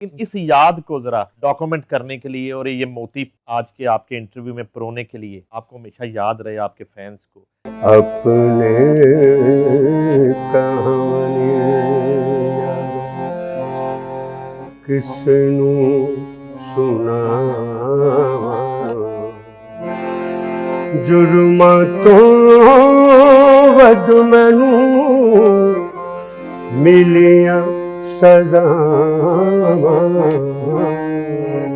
इस याद को जरा डॉक्यूमेंट करने के लिए और ये मोती आज के आपके इंटरव्यू में परोने के लिए आपको हमेशा याद रहे आपके फैंस को। अपने कहानी किसनू सुनावा, जुर्मा तो वध मैनू मिलिया सजावा।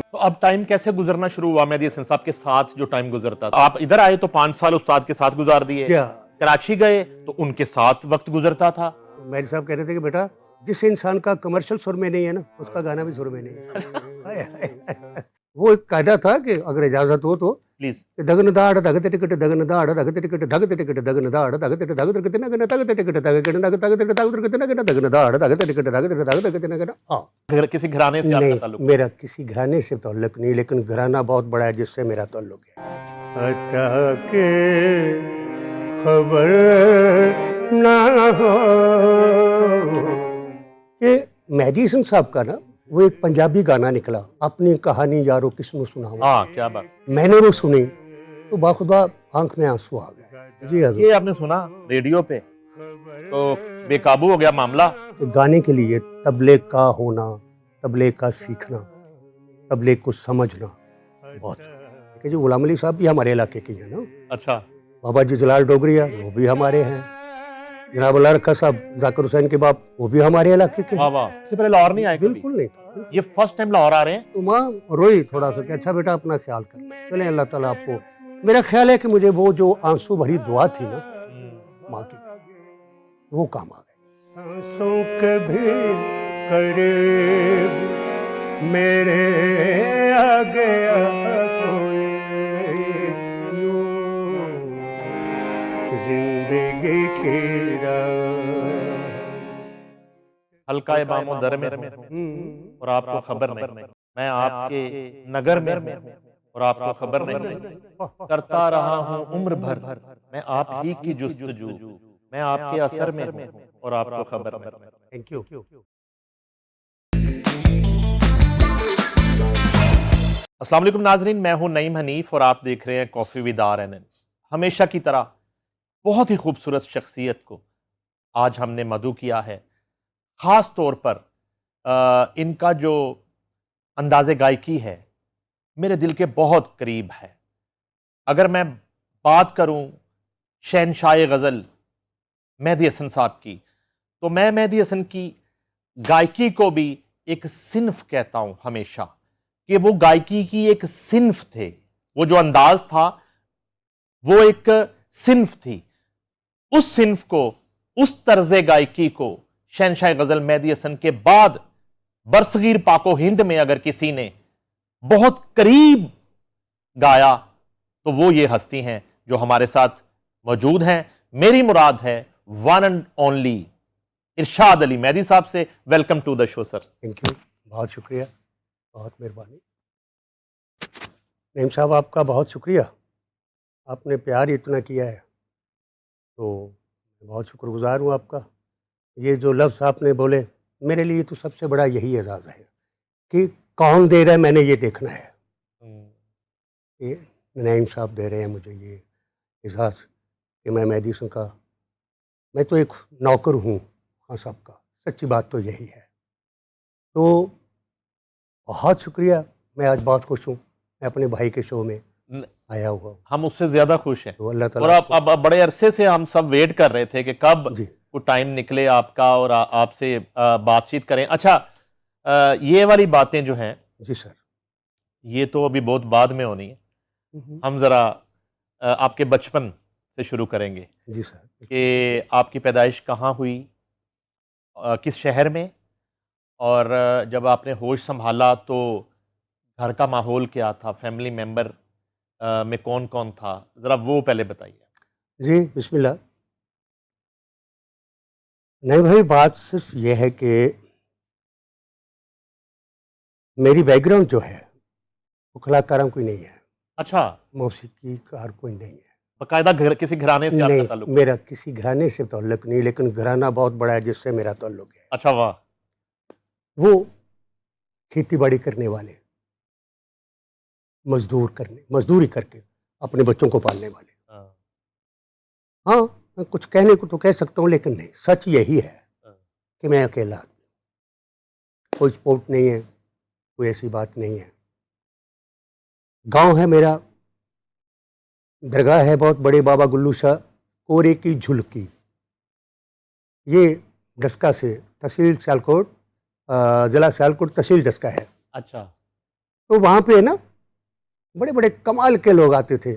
तो अब टाइम कैसे गुजरना शुरू हुआ मेहदी हसन साहब के साथ? जो टाइम गुजरता था, आप इधर आए तो 5 साल उस्ताद के साथ गुजार दिए, क्या कराची गए तो उनके साथ वक्त गुजरता था। मेरे साहब कह रहे थे कि बेटा जिस इंसान का कमर्शियल सुर में नहीं है ना, उसका गाना भी सुर में नहीं है। वो एक कायदा था कि अगर इजाजत हो तो प्लीज। दगन दाड़ दगते टिकट दगन दाड़ दगते टिकट दगते टिकट दगन दाड़ दगते टिकट दगते टिकट नगन दगते टिकट दगते टिकट दगते टिकट नगन दगन दाड़ दगते टिकट दगते टिकट नगन। हाँ, किसी घराने से आपका नहीं, ताल्लुक? मेरा किसी घराने से ताल्लुक नहीं, लेकिन घराना बहुत बड़ा है जिससे मेरा ताल्लुक है। अता के खबर ना हो कि मेहदी हसन साहब का ना वो एक पंजाबी गाना निकला, अपनी कहानी यारो किसनु सुनावा। हाँ, क्या बात। मैंने वो सुनी तो बाखुदा आंख में आंसू आ गए। जी ये आपने सुना रेडियो पे तो बेकाबू हो गया मामला। गाने के लिए तबले का होना, तबले का सीखना, तबले को समझना बहुत कि जो गुलाम अली साहब भी हमारे इलाके के हैं ना। अच्छा। बाबा जी जलाल डोगरिया वो भी हमारे हैं, जनाब अल्लाह रखा साहब जाकिर हुसैन के बाप वो भी हमारे इलाके के वाह वाह। इससे पहले लाहौर नहीं आए कभी? बिल्कुल नहीं। ये फर्स्ट टाइम लाहौर आ रहे हैं? तो माँ रोई थोड़ा सा कि अच्छा बेटा अपना ख्याल कर, चले अल्लाह ताला आपको। मेरा ख्याल है कि मुझे वो जो आंसू भरी दुआ थी ना माँ की, वो काम आ गई। सांसों कभी करीब मेरे आ गया कोई यूं जिंदगी की हल्का बामो दर में हूं और आपको खबर नहीं, मैं आपके नगर में हूं और आपको खबर नहीं, करता रहा हूं उम्र भर मैं आप ही की जुस्तजू, मैं आपके असर में हूं और आपको खबर नहीं। Thank you. अस्सलाम वालेकुम नाजरीन, मैं हूं नईम हनीफ और आप देख रहे हैं कॉफी विद RNN। हमेशा की तरह बहुत ही खूबसूरत शख्सियत को आज हमने मदऊ किया है। ख़ास तौर पर इनका जो अंदाज़े गायकी है मेरे दिल के बहुत करीब है। अगर मैं बात करूं शहनशाह गज़ल मेहदी हसन साहब की, तो मैं मेहदी हसन की गायकी को भी एक सिन्फ कहता हूं हमेशा, कि वो गायकी की एक सिन्फ थे। वो जो अंदाज था वो एक सिन्फ थी। उस सिन्फ को, उस तर्ज़े गायकी को शहनशाह गज़ल मेहदी हसन के बाद बरसगीर पाको हिंद में अगर किसी ने बहुत करीब गाया तो वो ये हस्ती हैं जो हमारे साथ मौजूद हैं। मेरी मुराद है one and only Irshad Ali Mehdi साहब से। Welcome to the show sir. Thank you, बहुत शुक्रिया, बहुत मेहरबानी। नईम साहब आपका बहुत शुक्रिया, आपने प्यार इतना किया है तो बहुत शुक्रगुजार हूँ आपका। ये जो लफ्ज़ आपने बोले मेरे लिए तो सबसे बड़ा यही एजाज़ है कि कौन दे रहा है मैंने ये देखना है। ये नईम साहब दे रहे हैं मुझे ये एजाज़ कि मैं मेहदी हसन का, मैं तो एक नौकर हूँ हाँ साहब का। सच्ची बात तो यही है। तो बहुत शुक्रिया, मैं आज बहुत खुश हूँ, मैं अपने भाई के शो में आया हुआ हूँ। हम उससे ज्यादा खुश हैं। तो अल्लाह और ताला अब बड़े अरसे से हम सब वेट कर रहे थे कि कब जी वो टाइम निकले आपका और आपसे बातचीत करें। अच्छा, ये वाली बातें जो हैं जी सर। ये तो अभी बहुत बाद में होनी है। हम जरा आपके बचपन से शुरू करेंगे जी सर। कि आपकी पैदाइश कहाँ हुई, किस शहर में, और जब आपने होश संभाला तो घर का माहौल क्या था, फैमिली मेंबर में कौन कौन था, ज़रा वो पहले बताइए। जी बिस्मिल्लाह। नहीं भाई, बात सिर्फ ये है कि मेरी बैकग्राउंड जो है वो कलाकारों कोई नहीं है, अच्छा, मौसीकीकार कोई नहीं है। बाकायदा किसी घराने से आपका नहीं, ताल्लुक? मेरा किसी घराने से ताल्लुक नहीं, लेकिन घराना बहुत बड़ा है जिससे मेरा ताल्लुक है। अच्छा वाह। वो खेती बाड़ी करने वाले, मजदूरी करके अपने बच्चों को पालने वाले। हाँ, हाँ, मैं कुछ कहने को तो कह सकता हूँ, लेकिन नहीं, सच यही है हाँ, कि मैं अकेला आदमी, कोई सपोर्ट नहीं है, कोई ऐसी बात नहीं है। गांव है मेरा, दरगाह है बहुत बड़े बाबा गुल्लू शाह कोरे की झुलकी, ये डस्का से, तहसील सियालकोट, ज़िला सियालकोट, तहसील डस्का है। अच्छा, तो वहाँ पे ना बड़े बड़े कमाल के लोग आते थे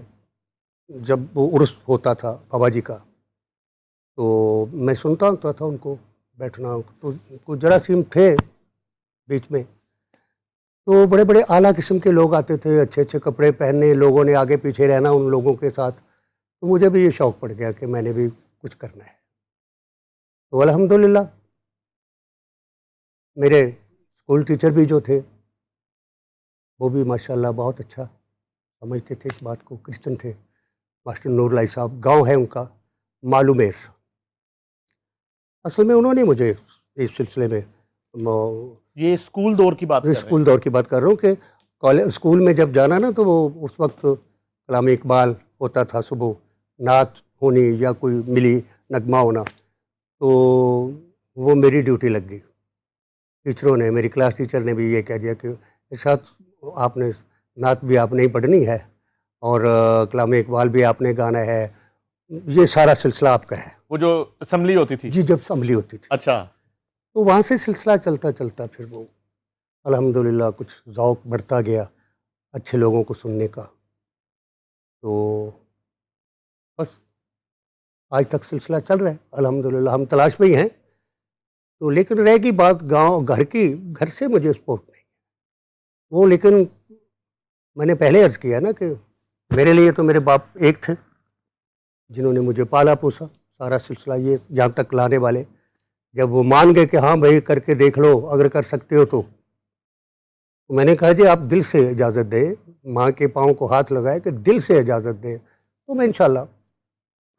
जब वो उर्स होता था बाबा जी का, तो मैं सुनता होता था उनको बैठना, तो कुछ जरासीम थे बीच में, तो बड़े बड़े आला किस्म के लोग आते थे, अच्छे अच्छे कपड़े पहनने, लोगों ने आगे पीछे रहना उन लोगों के साथ। तो मुझे भी ये शौक़ पड़ गया कि मैंने भी कुछ करना है। तो अल्हम्दुलिल्लाह मेरे स्कूल टीचर भी जो थे वो भी माशाल्लाह बहुत अच्छा समझते थे इस बात को, क्रिश्चियन थे। मास्टर नूर लाई साहब, गांव है उनका मालूमेर। असल में उन्होंने मुझे इस सिलसिले में ये स्कूल दौर की बात कर रहे हैं। स्कूल दौर की बात कर रहा हूँ कि कॉलेज स्कूल में जब जाना ना, तो वो उस वक्त कलाम इकबाल होता था, सुबह नात होनी या कोई मिली नगमा होना, तो वो मेरी ड्यूटी लग गई। टीचरों ने, मेरी क्लास टीचर ने भी ये कह दिया कि इरशाद आपने नात भी आपने ही पढ़नी है और कलाम इकबाल भी आपने गाना है, ये सारा सिलसिला आपका है। वो जो असेंबली होती थी। जी, जब असम्बली होती थी, अच्छा, तो वहाँ से सिलसिला चलता चलता फिर वो अल्हम्दुलिल्लाह कुछ ज़ौक़ बढ़ता गया अच्छे लोगों को सुनने का। तो बस आज तक सिलसिला चल रहा है अल्हम्दुलिल्लाह, हम तलाश में ही हैं। तो लेकिन रहेगी बात गाँव घर की, घर से मुझे सपोर्ट नहीं वो, लेकिन मैंने पहले अर्ज़ किया ना कि मेरे लिए तो मेरे बाप एक थे जिन्होंने मुझे पाला पोसा, सारा सिलसिला ये यहाँ तक लाने वाले। जब वो मान गए कि हाँ भाई करके देख लो, अगर कर सकते हो तो मैंने कहा जी आप दिल से इजाज़त दें, माँ के पाँव को हाथ लगाए कि दिल से इजाज़त दें, तो मैं इंशाल्लाह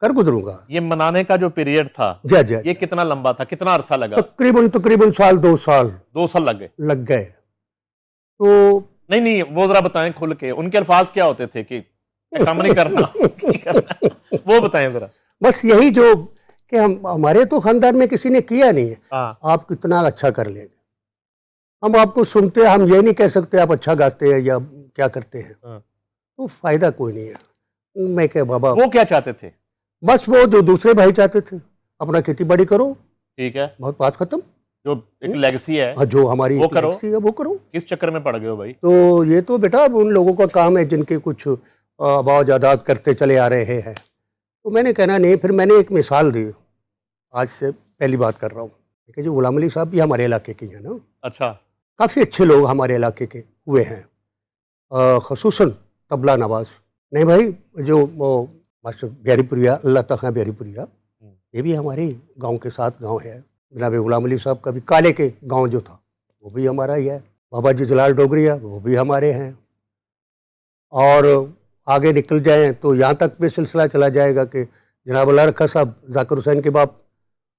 कर गुजरूंगा। ये मनाने का जो पीरियड था, जी जी, ये कितना लंबा था, कितना अरसा लगा? तकरीबन साल 2 साल 2 साल लग गए। तो नहीं नहीं, वो जरा बताएं खुल के, उनके अल्फाज क्या होते थे कि काम नहीं करना, वो बताएं जरा। बस यही जो कि हम, हमारे तो खानदान में किसी ने किया नहीं है, हाँ, आप कितना अच्छा कर लेंगे, हम आपको सुनते हैं, हम ये नहीं कह सकते आप अच्छा गाते हैं या क्या करते हैं, हाँ। तो फायदा कोई नहीं है। मैं क्या बाबा, वो क्या चाहते थे? बस वो जो दूसरे भाई चाहते थे अपना खेती बाड़ी करो, ठीक है, बहुत बात खत्म। जो एक लेगेसी है हाँ, जो हमारी वो करो, legacy है वो करो। किस चक्कर में पड़ गए हो भाई? तो ये तो बेटा अब उन लोगों का काम है जिनके कुछ आबाव जायदाद करते चले आ रहे हैं। तो मैंने कहना नहीं, फिर मैंने एक मिसाल दी, आज से पहली बात कर रहा हूँ कि जो गुलाम अली साहब भी हमारे इलाके के हैं ना, अच्छा, काफ़ी अच्छे लोग हमारे इलाके के हुए हैं, ख़ुसूसन तबला नवाज। नहीं भाई, जो वो मास्टर बिहारीपुरिया, अल्लाह तख़्ता बिहारीपुरिया, ये भी हमारे गांव के साथ गांव है। जनाब गुलाम अली साहब का भी काले के गांव जो था वो भी हमारा ही है। बाबा जी जलाल डोगरिया वो भी हमारे हैं। और आगे निकल जाएं तो यहाँ तक भी सिलसिला चला जाएगा कि जनाब अल्लाह रखा साहब जाकिर हुसैन के बाप,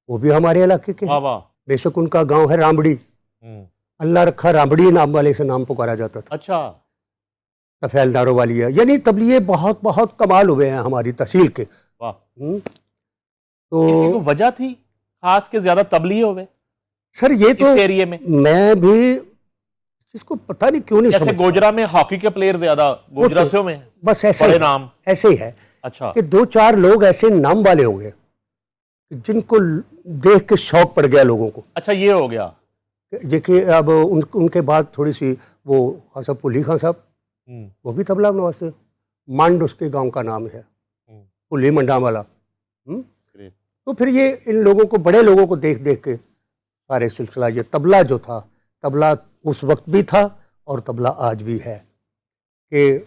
वो भी हमारे इलाके के वाह हैं। वाह। बेशक उनका गांव है रामबड़ी, अल्लाह रखा रामबड़ी नाम वाले से नाम पुकारा जाता था। अच्छा, तफैल दारो वाली है, यानी तबलिये बहुत बहुत कमाल हुए हैं हमारी तहसील के। वाह। तो इसकी कोई वजह थी खास के ज्यादा तबलीग हो गए सर ये तो इस एरिया में? मैं भी इसको पता नहीं क्यों नहीं जैसे समझ, गोजरा में हॉकी के प्लेयर ज्यादा गोजरासियों में बस ऐसे बड़े ही नाम। ऐसे ही है अच्छा, कि 2-4 लोग ऐसे नाम वाले होंगे जिनको देख के शौक पड़ गया लोगों को। अच्छा ये हो गया। देखिए अब उनके बाद थोड़ी सी वो खान साहब, पुली खान साहब, वो भी तबला नवाज थे। मांड उसके गांव का नाम है, पुली मंडा वाला। तो फिर ये इन लोगों को, बड़े लोगों को देख देख के सारे सिलसिला, ये तबला जो था, तबला उस वक्त भी था और तबला आज भी है कि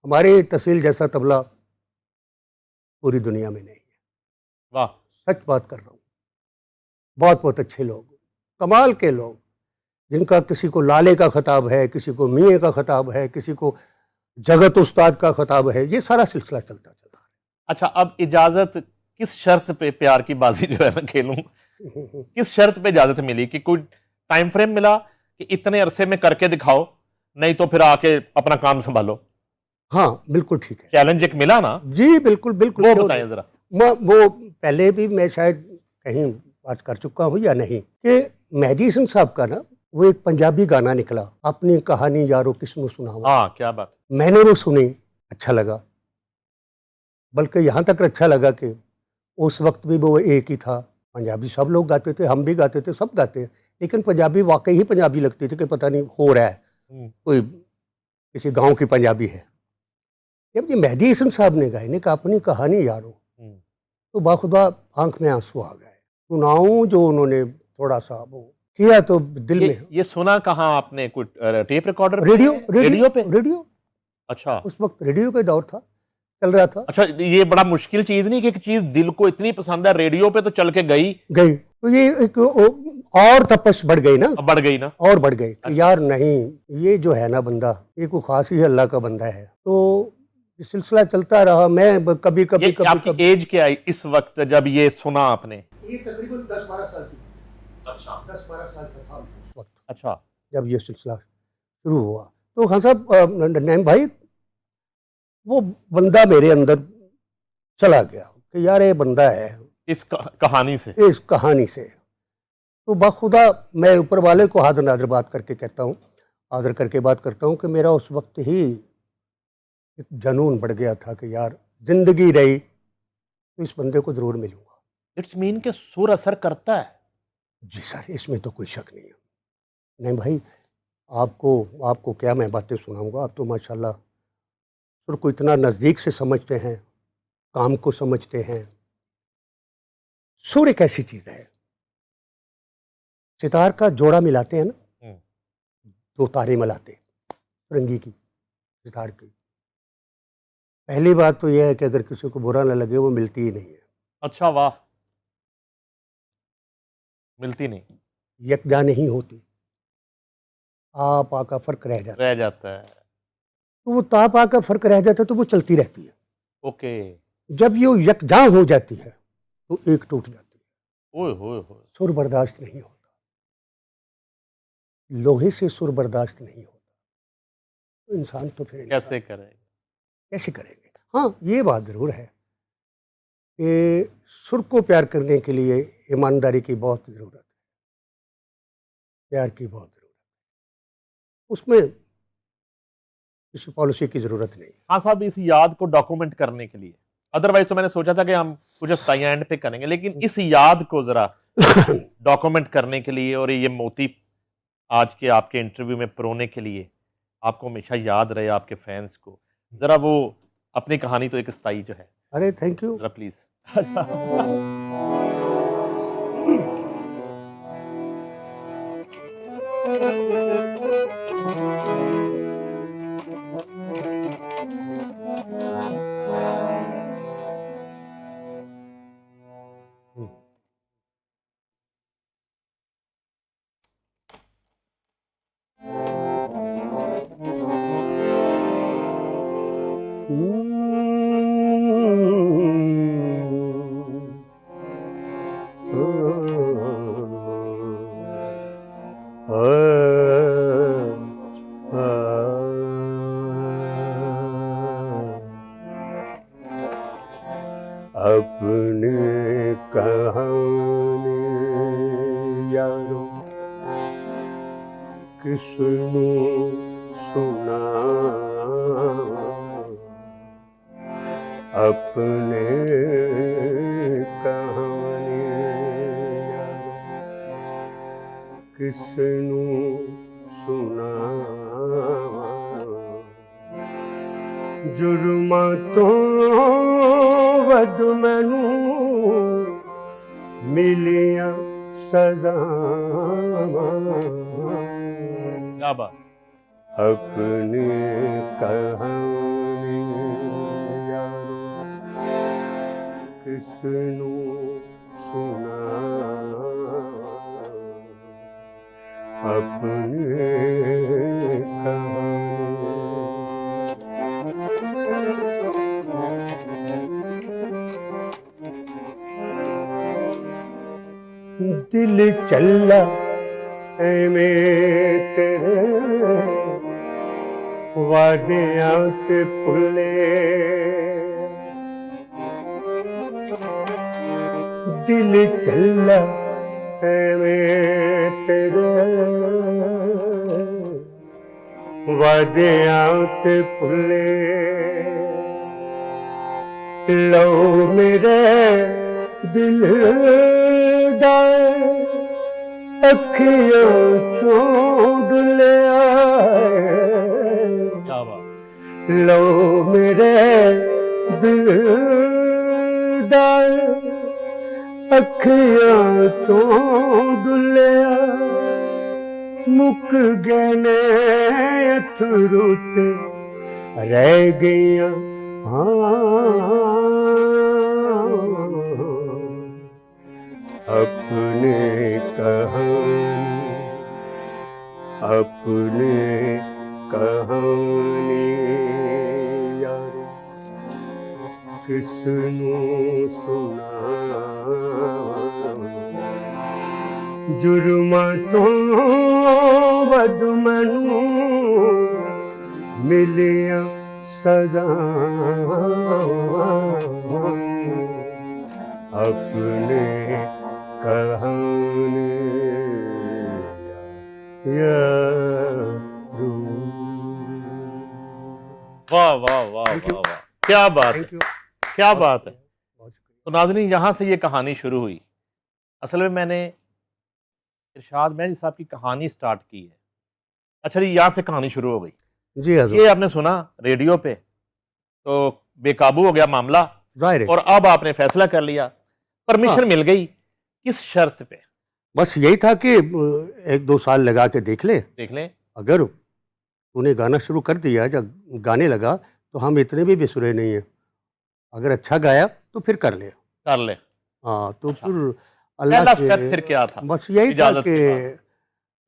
हमारे तहसील जैसा तबला पूरी दुनिया में नहीं है। वाह, सच बात कर रहा हूँ। बहुत बहुत अच्छे लोग, कमाल के लोग, जिनका किसी को लाले का खिताब है, किसी को मियाँ का खिताब है, किसी को जगत उस्ताद का खिताब है। ये सारा सिलसिला चलता चला है। अच्छा अब इजाजत किस शर्त पे, प्यार की बाजी जो है मैं खेलूं, किस शर्त पे इजाजत मिली कि कोई टाइम फ्रेम मिला कि इतने अरसे में करके दिखाओ, नहीं तो फिर आके अपना काम संभालो? हाँ बिल्कुल ठीक है। चैलेंज एक मिला ना, जी बिल्कुल बिल्कुल, वो क्यों बताएं नहीं। जरा। वो पहले भी मैं शायद कहीं बात कर चुका हूँ या नहीं, कि मेहदी हसन साहब का ना वो एक पंजाबी गाना निकला, अपनी कहानी यारो किसनु सुनावा। हाँ, क्या बात। मैंने वो सुनी, अच्छा लगा, बल्कि यहाँ तक अच्छा लगा कि उस वक्त भी वो एक ही था। पंजाबी सब लोग गाते थे, हम भी गाते थे, सब गाते हैं, लेकिन पंजाबी वाकई ही पंजाबी लगती थी कि पता नहीं हो रहा है, कोई किसी गांव की पंजाबी है। जब ये मेहदी हसन साहब ने गाए, ने कहा अपनी कहानी यारो, तो बाखुदा आंख में आंसू आ गए। सुनाऊं जो उन्होंने थोड़ा सा वो किया तो दिल में। ये सुना कहाँ आपने? कुछ टेप रिकॉर्डर पे? रेडियो रेडियो पे? रेडियो, अच्छा उस वक्त रेडियो का दौर था, चल रहा था। अच्छा, ये बड़ा मुश्किल चीज नहीं कि एक चीज दिल को इतनी पसंद है, रेडियो पे तो चल के गई, तो ये एक और तपश बढ़ गई ना, अब बढ़ गई ना। और बढ़ गई कि यार नहीं, ये जो है ना बंदा, ये कोई खास ही अल्लाह का बंदा है। तो ये सिलसिला चलता रहा। मैं कभी कभी ये आपकी एज क्या आई इस वक्त जब ये सुना आपने? ये तकरीबन 10-12 साल की। अच्छा, 10-12 साल का था उस वक्त, अच्छा, जब ये सिलसिला शुरू हुआ। तो हाँ साहब, नईम भाई, वो बंदा मेरे अंदर चला गया कि यार ये बंदा है, इस कहानी से, इस कहानी से। तो बाखुदा मैं ऊपर वाले को हाथ नाज़र बात करके कहता हूँ, आदर करके बात करता हूँ कि मेरा उस वक्त ही एक जनून बढ़ गया था कि यार जिंदगी रही तो इस बंदे को ज़रूर मिलूंगा। इट्स मीन के सुर असर करता है। जी सर, इसमें तो कोई शक नहीं है। नहीं भाई, आपको क्या मैं बातें सुनाऊंगा, आप तो माशाल्लाह सुर को इतना नज़दीक से समझते हैं, काम को समझते हैं। सुर एक ऐसी चीज़ है, सितार का जोड़ा मिलाते हैं ना, दो तारे मिलाते रंगी की, सितार की। पहली बात तो यह है कि अगर किसी को बुरा ना लगे, वो मिलती ही नहीं है। अच्छा, वाह, मिलती नहीं, यकजा नहीं होती, आप का फर्क रह जाता है। रह जाता है। तो वो ताप आका फर्क रह जाता है, तो वो चलती रहती है। ओके। जब ये यकजा हो जाती है तो एक टूट जाती है। ओए होए होए। सुर बर्दाश्त नहीं होता, लोहे से सुर बर्दाश्त नहीं होता, तो इंसान तो फिर कैसे करेंगे? कैसे करेंगे। हाँ, ये बात ज़रूर है कि सुर को प्यार करने के लिए ईमानदारी की बहुत ज़रूरत है, प्यार की बहुत ज़रूरत है, उसमें किसी पॉलिसी की ज़रूरत नहीं। हाँ साहब, इस याद को डॉक्यूमेंट करने के लिए, अदरवाइज तो मैंने सोचा था कि हम कुछ स्थाई एंड पे करेंगे, लेकिन इस याद को जरा डॉक्यूमेंट करने के लिए और ये मोती आज के आपके इंटरव्यू में परोने के लिए, आपको हमेशा याद रहे आपके फैंस को, जरा वो अपनी कहानी तो एक स्थाई जो है, अरे थैंक यू। जरा प्लीज। अपने कहानी यारो किसनु सुना, अपने कहानी यारो किसनु सुना, जुर्मा तो वध मैनू मिलिया सज़ावां, क्या बात। अपनी कहानी यारो किसनू सुना, अपनी कहानी। दिल चला में वादियां ते भुले दिल चला है में तेरे वादियां ते भुले लो मेरे दिल दा अखियों चों डुलिया क्या बात। लो मेरे दिल दा अखियों चों डुलिया मुक गए ने अथरू ते रह गईयां अपने कहानी यार किसनू सुना जुर्मा तो वध मैनू मिलिया सजा अपने कहानी यारो। वाह वाह वाह Thank you. वाह वाह, क्या बात है, थैंक यू। क्या बात है। बहुत शुक्रिया। तो नाज़रीन, यहाँ से ये कहानी शुरू हुई। असल में मैंने इरशाद मेहदी साहब की कहानी स्टार्ट की है। अच्छा जी, यहाँ से कहानी शुरू हो गई। जी हजूर, ये आपने सुना रेडियो पे, तो बेकाबू हो गया मामला, जाहिर है। और अब आपने फैसला कर लिया, परमिशन हाँ। मिल गई। किस शर्त पे? बस यही था कि 1-2 साल लगा के देख ले, देख लें। अगर तूने गाना शुरू कर दिया, जब गाने लगा तो हम इतने भी बेसुरे नहीं हैं, अगर अच्छा गाया तो फिर कर ले। कर ले। हाँ, तो अच्छा। फिर अल्लाह पहला के स्टेप फिर क्या था? बस यही था इजाजत कि के बाद।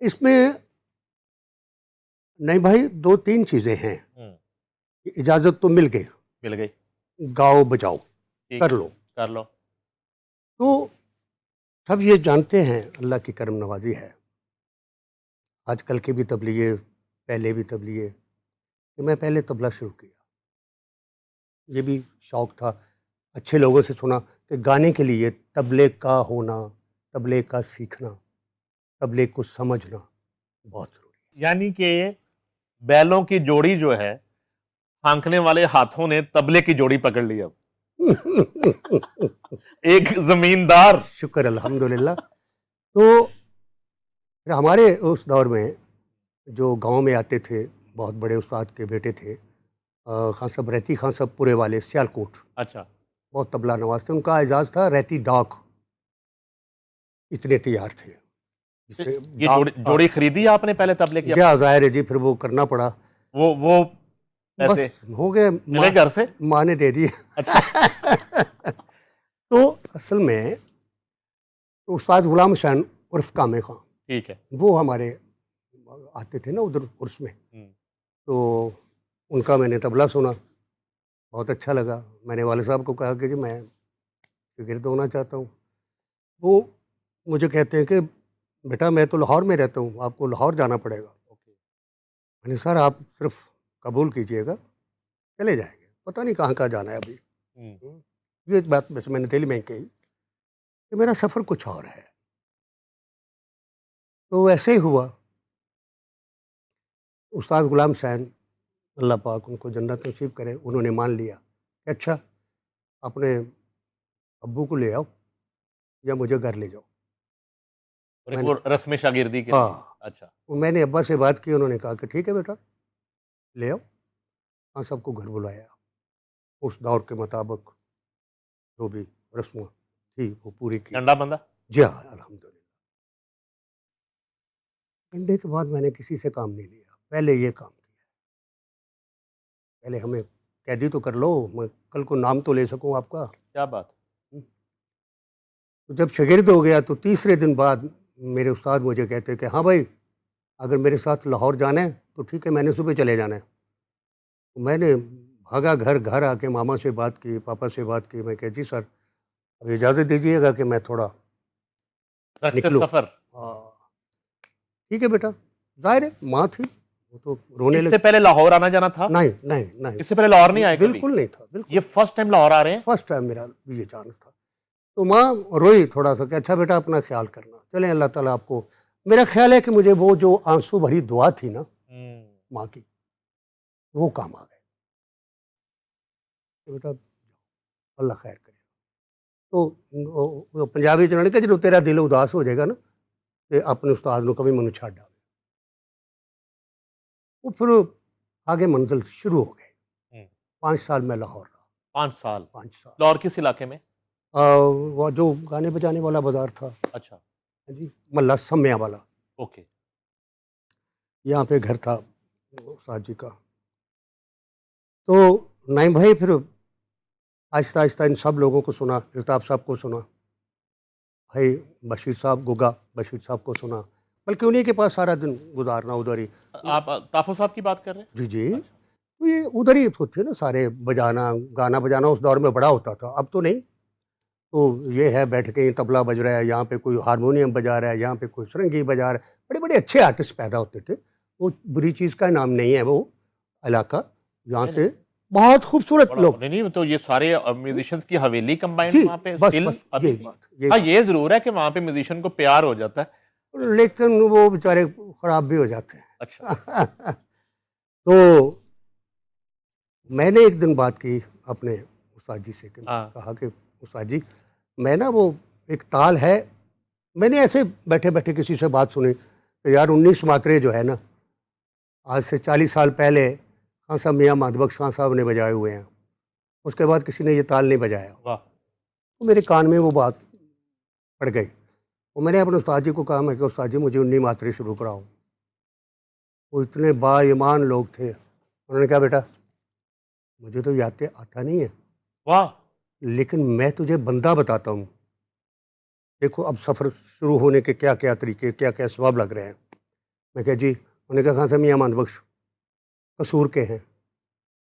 इसमें नहीं भाई, 2-3 चीज़ें हैं। इजाज़त तो मिल गई, मिल गई। गाओ बजाओ ठीक कर है, लो। कर लो। तो सब ये जानते हैं अल्लाह की करम नवाजी है। आजकल की भी तबलीगे, पहले भी तबलीगे, कि मैं पहले तबला शुरू किया, ये भी शौक़ था। अच्छे लोगों से सुना कि गाने के लिए तबले का होना, तबले का सीखना, तबले को समझना बहुत ज़रूरी यानी कि बैलों की जोड़ी जो है, हांकने वाले हाथों ने तबले की जोड़ी पकड़ ली अब। है। एक जमींदार। शुक्र अल्हम्दुलिल्लाह। तो फिर हमारे उस दौर में जो गांव में आते थे, बहुत बड़े उस्ताद के बेटे थे, खान साहब, रैती खान साहब पूरे वाले, सियालकोट, अच्छा। बहुत तबला नवाज थे। उनका एजाज़ था रैती डाक, इतने तैयार थे। जिससे ये जोड़ी जोड़ी खरीदी आपने पहले तबले की? क्या ज़ाहिर है जी, फिर वो करना पड़ा। वो बस पैसे हो गए, मिले घर से? माँ ने दे दिए। अच्छा। तो असल में उस्ताद गुलाम हुसैन उर्फ कामे खां, ठीक है। वो हमारे आते थे ना उधर उर्स में, तो उनका मैंने तबला सुना, बहुत अच्छा लगा। मैंने वाले साहब को कहा कि जी मैं शागिर्द होना चाहता हूँ। वो मुझे कहते हैं कि बेटा मैं तो लाहौर में रहता हूँ, आपको लाहौर जाना पड़ेगा। मैंने सर आप सिर्फ कबूल कीजिएगा, चले जाएंगे, पता नहीं कहाँ कहाँ जाना है अभी। ये बात बस मैंने दिल में कही कि मेरा सफ़र कुछ और है। तो ऐसे ही हुआ। उस्ताद गुलाम हुसैन, अल्लाह पाक उनको जन्नत नसीब करे, उन्होंने मान लिया कि अच्छा अपने अब्बू को ले आओ या मुझे घर ले जाओ। और एक मैंने वो रस्म शागिर्दी के लिए। हाँ, अच्छा। तो मैंने अब्बा से बात की, उन्होंने कहा कि ठीक है बेटा ले आओ। हाँ, सबको घर बुलाया, उस दौर के मुताबिक जो भी रस्म थी वो पूरी की। डंडा बंदा। जी हाँ, अल्हम्दुलिल्लाह। अंडे के बाद मैंने किसी से काम नहीं लिया, पहले ये काम किया। पहले हमें कैदी तो कर लो, मैं कल को नाम तो ले सकूं आपका। क्या बात। तो जब शागिर्द हो गया तो तीसरे दिन बाद मेरे उस्ताद मुझे कहते कि हाँ भाई, अगर मेरे साथ लाहौर जाना है तो ठीक है, मैंने सुबह चले जाना है। तो मैंने भागा घर आके मामा से बात की, पापा से बात की। मैं कहा जी सर अब इजाज़त दीजिएगा कि मैं थोड़ा रखते निकलूँ। सफर। हाँ, ठीक है बेटा। ज़ाहिर है माँ थी, वो तो रोने इससे लगे। पहले लाहौर आना जाना था? नहीं नहीं नहीं, इससे पहले लाहौर नहीं आए कभी? बिल्कुल नहीं था, बिल्कुल। ये फर्स्ट टाइम लाहौर आ रहे हैं? फर्स्ट टाइम मेरा ये चांस था। तो माँ रोई थोड़ा सा कि अच्छा बेटा अपना ख्याल करना, चलें अल्लाह ताला आपको। मेरा ख्याल है कि मुझे वो जो आंसू भरी दुआ थी ना माँ की, वो काम आ गए कि बेटा अल्लाह खैर करे। तो वो पंजाबी च उन्होंने कहा जो तेरा दिल उदास हो जाएगा ना, तो अपने उस्ताद को कभी मनु छड़ डाल। वो फिर आगे मंजिल शुरू हो गई। 5 साल मैं लाहौर रहा। 5 साल? 5 साल। लाहौर किस इलाके में? वो जो गाने बजाने वाला बाजार था, अच्छा। हाँ जी, मल्ला सम्या वाला, ओके। यहाँ पे घर था उस्ताद जी का। तो नाइम भाई फिर आहिस्ता आहिस्ता इन सब लोगों को सुना, अल्ताफ़ साहब को सुना, भाई बशीर साहब, गुग्गा बशीर साहब को सुना, बल्कि उन्हीं के पास सारा दिन गुजारना उधर ही। आप ताफो साहब की बात कर रहे हैं? जी जी। अच्छा। तो ये उधर ही तो थे ना सारे, बजाना गाना बजाना उस दौर में बड़ा होता था, अब तो नहीं। तो ये है बैठ के तबला बज रहा है, यहाँ पे कोई हारमोनियम बजा रहा है, यहाँ पे कोई सरंगी बजा रहा है, बड़े बड़े अच्छे आर्टिस्ट पैदा होते थे। वो बुरी चीज़ का नाम नहीं है वो इलाका, यहाँ नहीं, से बहुत खूबसूरत बड़ा लोग। नहीं नहीं, तो ये सारे म्यूजिशियंस की हवेली कंबाइंड जी, वहाँ पे बस स्टिल बस अभी यही भी? बात, यही हाँ, बात। ये जरूर है कि वहाँ पे म्यूजिशियन को प्यार हो जाता है। लेकिन वो बेचारे खराब भी हो जाते हैं। अच्छा। तो मैंने एक दिन बात की अपने उस्ताद जी से कि हाँ। कहा कि उस्ताद जी, मैं ना वो एक ताल है, मैंने ऐसे बैठे बैठे किसी से बात सुनी कि यार 19 मात्रे जो है ना, आज से 40 साल पहले खान साहब मियाँ माधबख्श खान साहब ने बजाए हुए हैं, उसके बाद किसी ने ये ताल नहीं बजाया। वाह। तो मेरे कान में वो बात पड़ गई। तो मैंने अपने उस्ताद जी को कहा, मैं कि उस्ताद जी मुझे 19 मात्रे शुरू कराओ। वो इतने बाईमान लोग थे, उन्होंने कहा बेटा मुझे तो याद आता नहीं है, वाह। लेकिन मैं तुझे बंदा बताता हूँ। देखो अब सफ़र शुरू होने के क्या क्या तरीके, क्या क्या सबब लग रहे हैं। मैं कहा जी, उन्होंने कहा खान साहब मियाँ माधबख्श कसूर के हैं,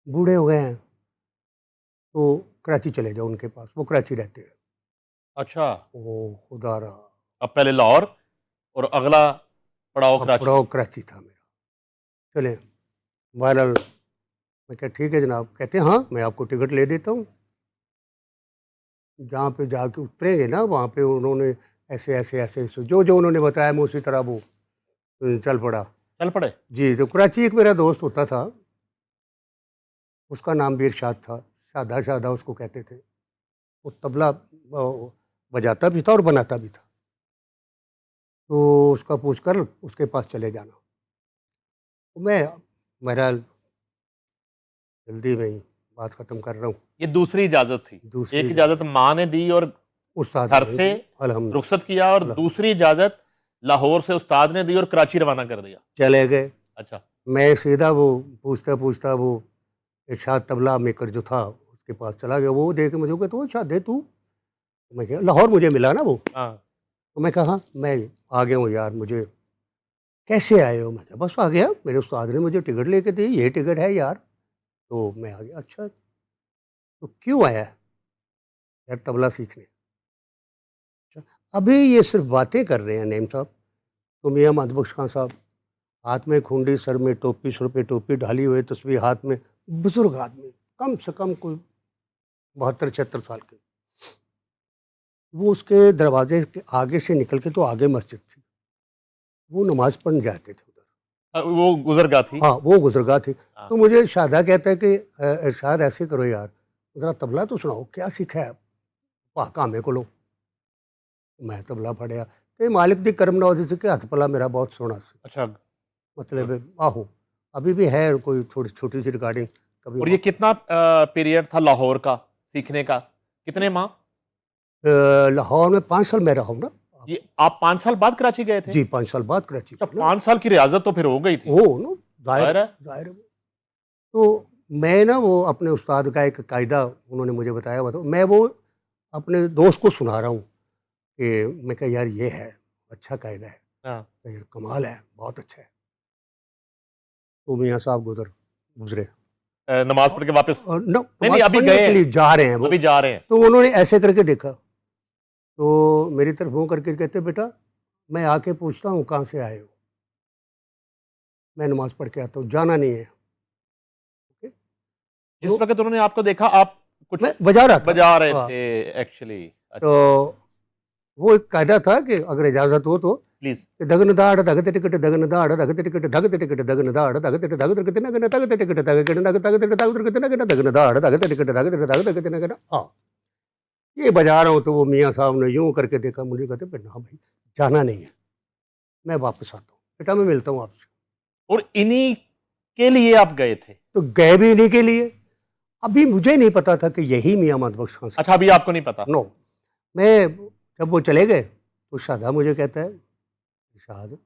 बूढ़े हो गए हैं, तो कराची चले जाओ उनके पास, वो कराची रहते हैं। अच्छा। ओह खुदा रहा, अब पहले लाहौर और अगला पड़ाव अब कराची। पड़ाव कराची था मेरा। चले बहरहाल, मैं क्या ठीक है जनाब, कहते हैं हाँ मैं आपको टिकट ले देता हूँ। जहाँ पे जाके उतरेंगे ना, वहाँ पे उन्होंने ऐसे ऐसे ऐसे ऐसे जो जो उन्होंने बताया, मैं उसी तरह वो चल पड़ा। चल पड़े? जी, तो कराची एक मेरा दोस्त होता था, उसका नाम भी इरशाद था, शादा शादा उसको कहते थे। वो तबला बजाता भी था और बनाता भी था। तो उसका पूछ कर उसके पास चले जाना। तो मैं बहरहाल जल्दी में ही बात ख़त्म कर रहा हूँ। ये दूसरी इजाजत थी। दूसरी एक इजाजत माँ ने दी और उस्ताद घर ने से दी, अल्हम्दुलिल्लाह रुखसत किया, और दूसरी इजाजत लाहौर से उस्ताद ने दी और कराची रवाना कर दिया। चले गए। अच्छा। मैं सीधा वो पूछता पूछता वो इरशाद तबला मेकर जो था उसके पास चला गया। वो देख के मुझे कहता, वो इरशाद है तू? मैं कहा लाहौर मुझे मिला ना वो। हाँ। तो मैं कहा हाँ मैं आ गया हूँ यार, मुझे कैसे आए हो? मैं कहा बस आ गया, मेरे उस्ताद ने मुझे टिकट लेके दी, ये टिकट है यार। तो मैं आ गया। अच्छा तो क्यों आया है? यार तबला सीखने। अच्छा, अभी ये सिर्फ बातें कर रहे हैं नईम साहब, तो मियाँ माधबख्श खान साहब हाथ में खूंडी, सर में टोपी, सर पे टोपी ढाली हुए, तस्वीर हाथ में, बुजुर्ग आदमी, कम से कम कोई 72-76 साल के। वो उसके दरवाजे के आगे से निकल के तो आगे मस्जिद थी, वो नमाज पढ़ने जाते थे उधर। वो गुजरगा थी। हाँ वो गुजरगाह थी। हाँ। तो मुझे शादा कहता है कि इरशाद ऐसे करो यार, ज़रा तबला तो सुनाओ, क्या सीखा है कामे को लो। मैं तबला फड़िया तो मालिक दी करम नवाजी से कि हथ पला मेरा बहुत सोहना सी, अच्छा। मतलब आहो अभी भी है कोई थोड़ी छोटी सी रिकॉर्डिंग कभी। और ये कितना पीरियड था लाहौर का सीखने का? कितने माह? लाहौर में 5 साल मैं रहा हूँ ना। ये आप 5 साल बाद कराची गए थे? जी 5 साल बाद कराची अच्छा, गया ना। 5 साल की रियाजत तो फिर हो गई थी। हो नो, जाहिर है। जाहिर है। तो मैं ना वो अपने उस्ताद का एक कायदा उन्होंने मुझे बताया हुआ था, मैं वो अपने दोस्त को सुना रहा हूँ कि मैं कहा यार ये है अच्छा कायदा है, हाँ। यार कमाल है, बहुत अच्छा है। तो मियाँ साहब गुजरे नमाज पढ़ के वापस? और न नहीं नहीं, नमाज़ अभी पढ़ने गए के हैं, लिए जा रहे हैं वो। अभी जा रहे हैं। तो उन्होंने ऐसे करके देखा, तो मेरी तरफ मुँह करके कहते बेटा मैं आके पूछता हूँ कहाँ से आए हो? मैं नमाज़ पढ़ के आता हूँ, जाना नहीं है। ओके? जिस तो वक़्त उन्होंने आपको देखा आप कुछ मैं बजा रहा था। बजा रहे हाँ, थे एक्चुअली। तो अच्छा, वो एक कायदा था कि अगर इजाज़त हो तो प्लीज़। कि दगन दाड़ दगते टिकट दगन दाड़ दगते टिकट दगते टिकट दगन दाड़ दगते टिकट दगते टिकट नगन दगते टिकट दगते टिकट दगते टिकट दगते टिकट नगन दगन दाड़ दगते टिकट दगते टिकट दगते टिकट नगन। हाँ, ये बजा रहा हूँ तो वो मियाँ साहब ने यूँ करके देखा, मुझे कहते ना भाई जाना नहीं है, मैं वापस आता हूँ, बेटा मैं मिलता हूँ आपसे। और इन्हीं के लिए आप गए थे? तो गए भी इन्हीं के लिए। अभी मुझे नहीं पता था कि यही मियाँ माधबख्श खान साहब। अच्छा, अभी आपको नहीं पता? नो, मैं जब वो चले गए तो शादा मुझे कहता है, शाद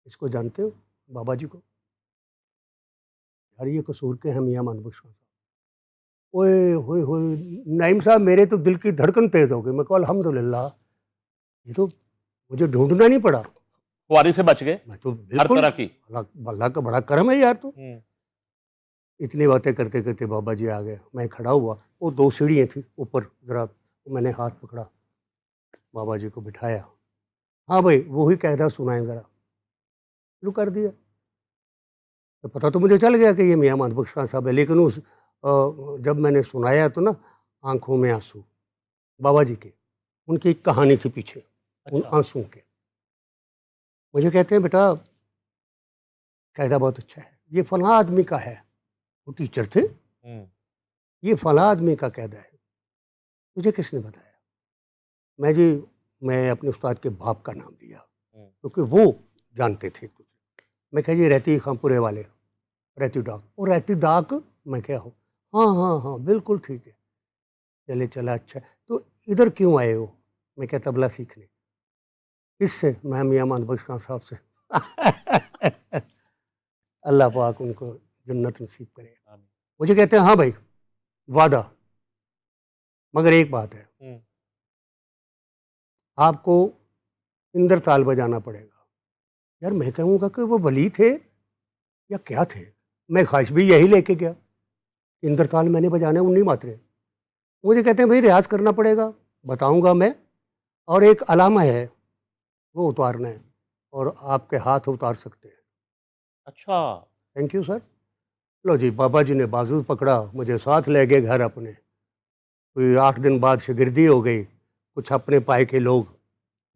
इसको जानते हो बाबा जी को? यार ये कसूर के हैं मियाँ माधबख्श खान साहब। ओए होए होए, नाइम साहब मेरे तो दिल की धड़कन तेज हो गई। मैं कहा अल्हम्दुलिल्लाह, ये तो मुझे ढूंढना नहीं पड़ा। खुआरी से बच गए, मैं तो हर बिल्कुल, तरह की। अल्लाह अल्लाह का बड़ा करम है यार। तो हुँ, इतनी बातें करते करते बाबा जी आ गए, मैं खड़ा हुआ, वो 2 सीढ़ियाँ थी ऊपर, ज़रा मैंने हाथ पकड़ा, बाबा जी को बिठाया। हाँ भाई, वो ही कायदा सुनाएँ ज़रा। शुरू कर दिया। तो पता तो मुझे चल गया कि ये मियाँ माधबख्श खान साहब है, लेकिन जब मैंने सुनाया तो ना आँखों में आँसू, बाबा जी के, उनकी एक कहानी थी पीछे, उन अच्छा। आँसुओं के। मुझे कहते हैं बेटा कायदा बहुत अच्छा है, ये फलाँ आदमी का है, वो टीचर थे, हुँ, ये फलाँ आदमी का कायदा है। मुझे किसने बताया? मैं जी, मैं अपने उस्ताद के बाप का नाम लिया, हुँ। क्योंकि वो जानते थे तुझे। मैं कहा जी रहती खानपुरे वाले, रहती डाक। वो रहती डाक? मैं क्या हो? हाँ, हाँ, हाँ, बिल्कुल ठीक है। चले चला अच्छा है। तो इधर क्यों आए हो? मैं क्या तबला सीखने। किससे? मैं मियाँ माधबख्श खान साहब से। अल्लाह पाक उनको जन्नत नसीब करे। आमीन। मुझे कहते हैं हाँ भाई, वादा, मगर एक बात है, हुँ, आपको इंद्रताल बजाना पड़ेगा। यार मैं कहूँगा कि वो वली थे या क्या थे? मैं ख्वाहिश भी यही लेके गया। इंद्रताल मैंने बजाने 19 मात्रे। मुझे कहते हैं भाई रियाज़ करना पड़ेगा, बताऊँगा मैं, और एक अलामा है, वो उतारना है और आपके हाथ उतार सकते हैं। अच्छा। Thank you sir. लो जी, बाबा जी ने बाजू पकड़ा, मुझे साथ ले गए घर अपने। कोई 8 दिन बाद शागिर्दी हो गई। कुछ अपने पाए के लोग,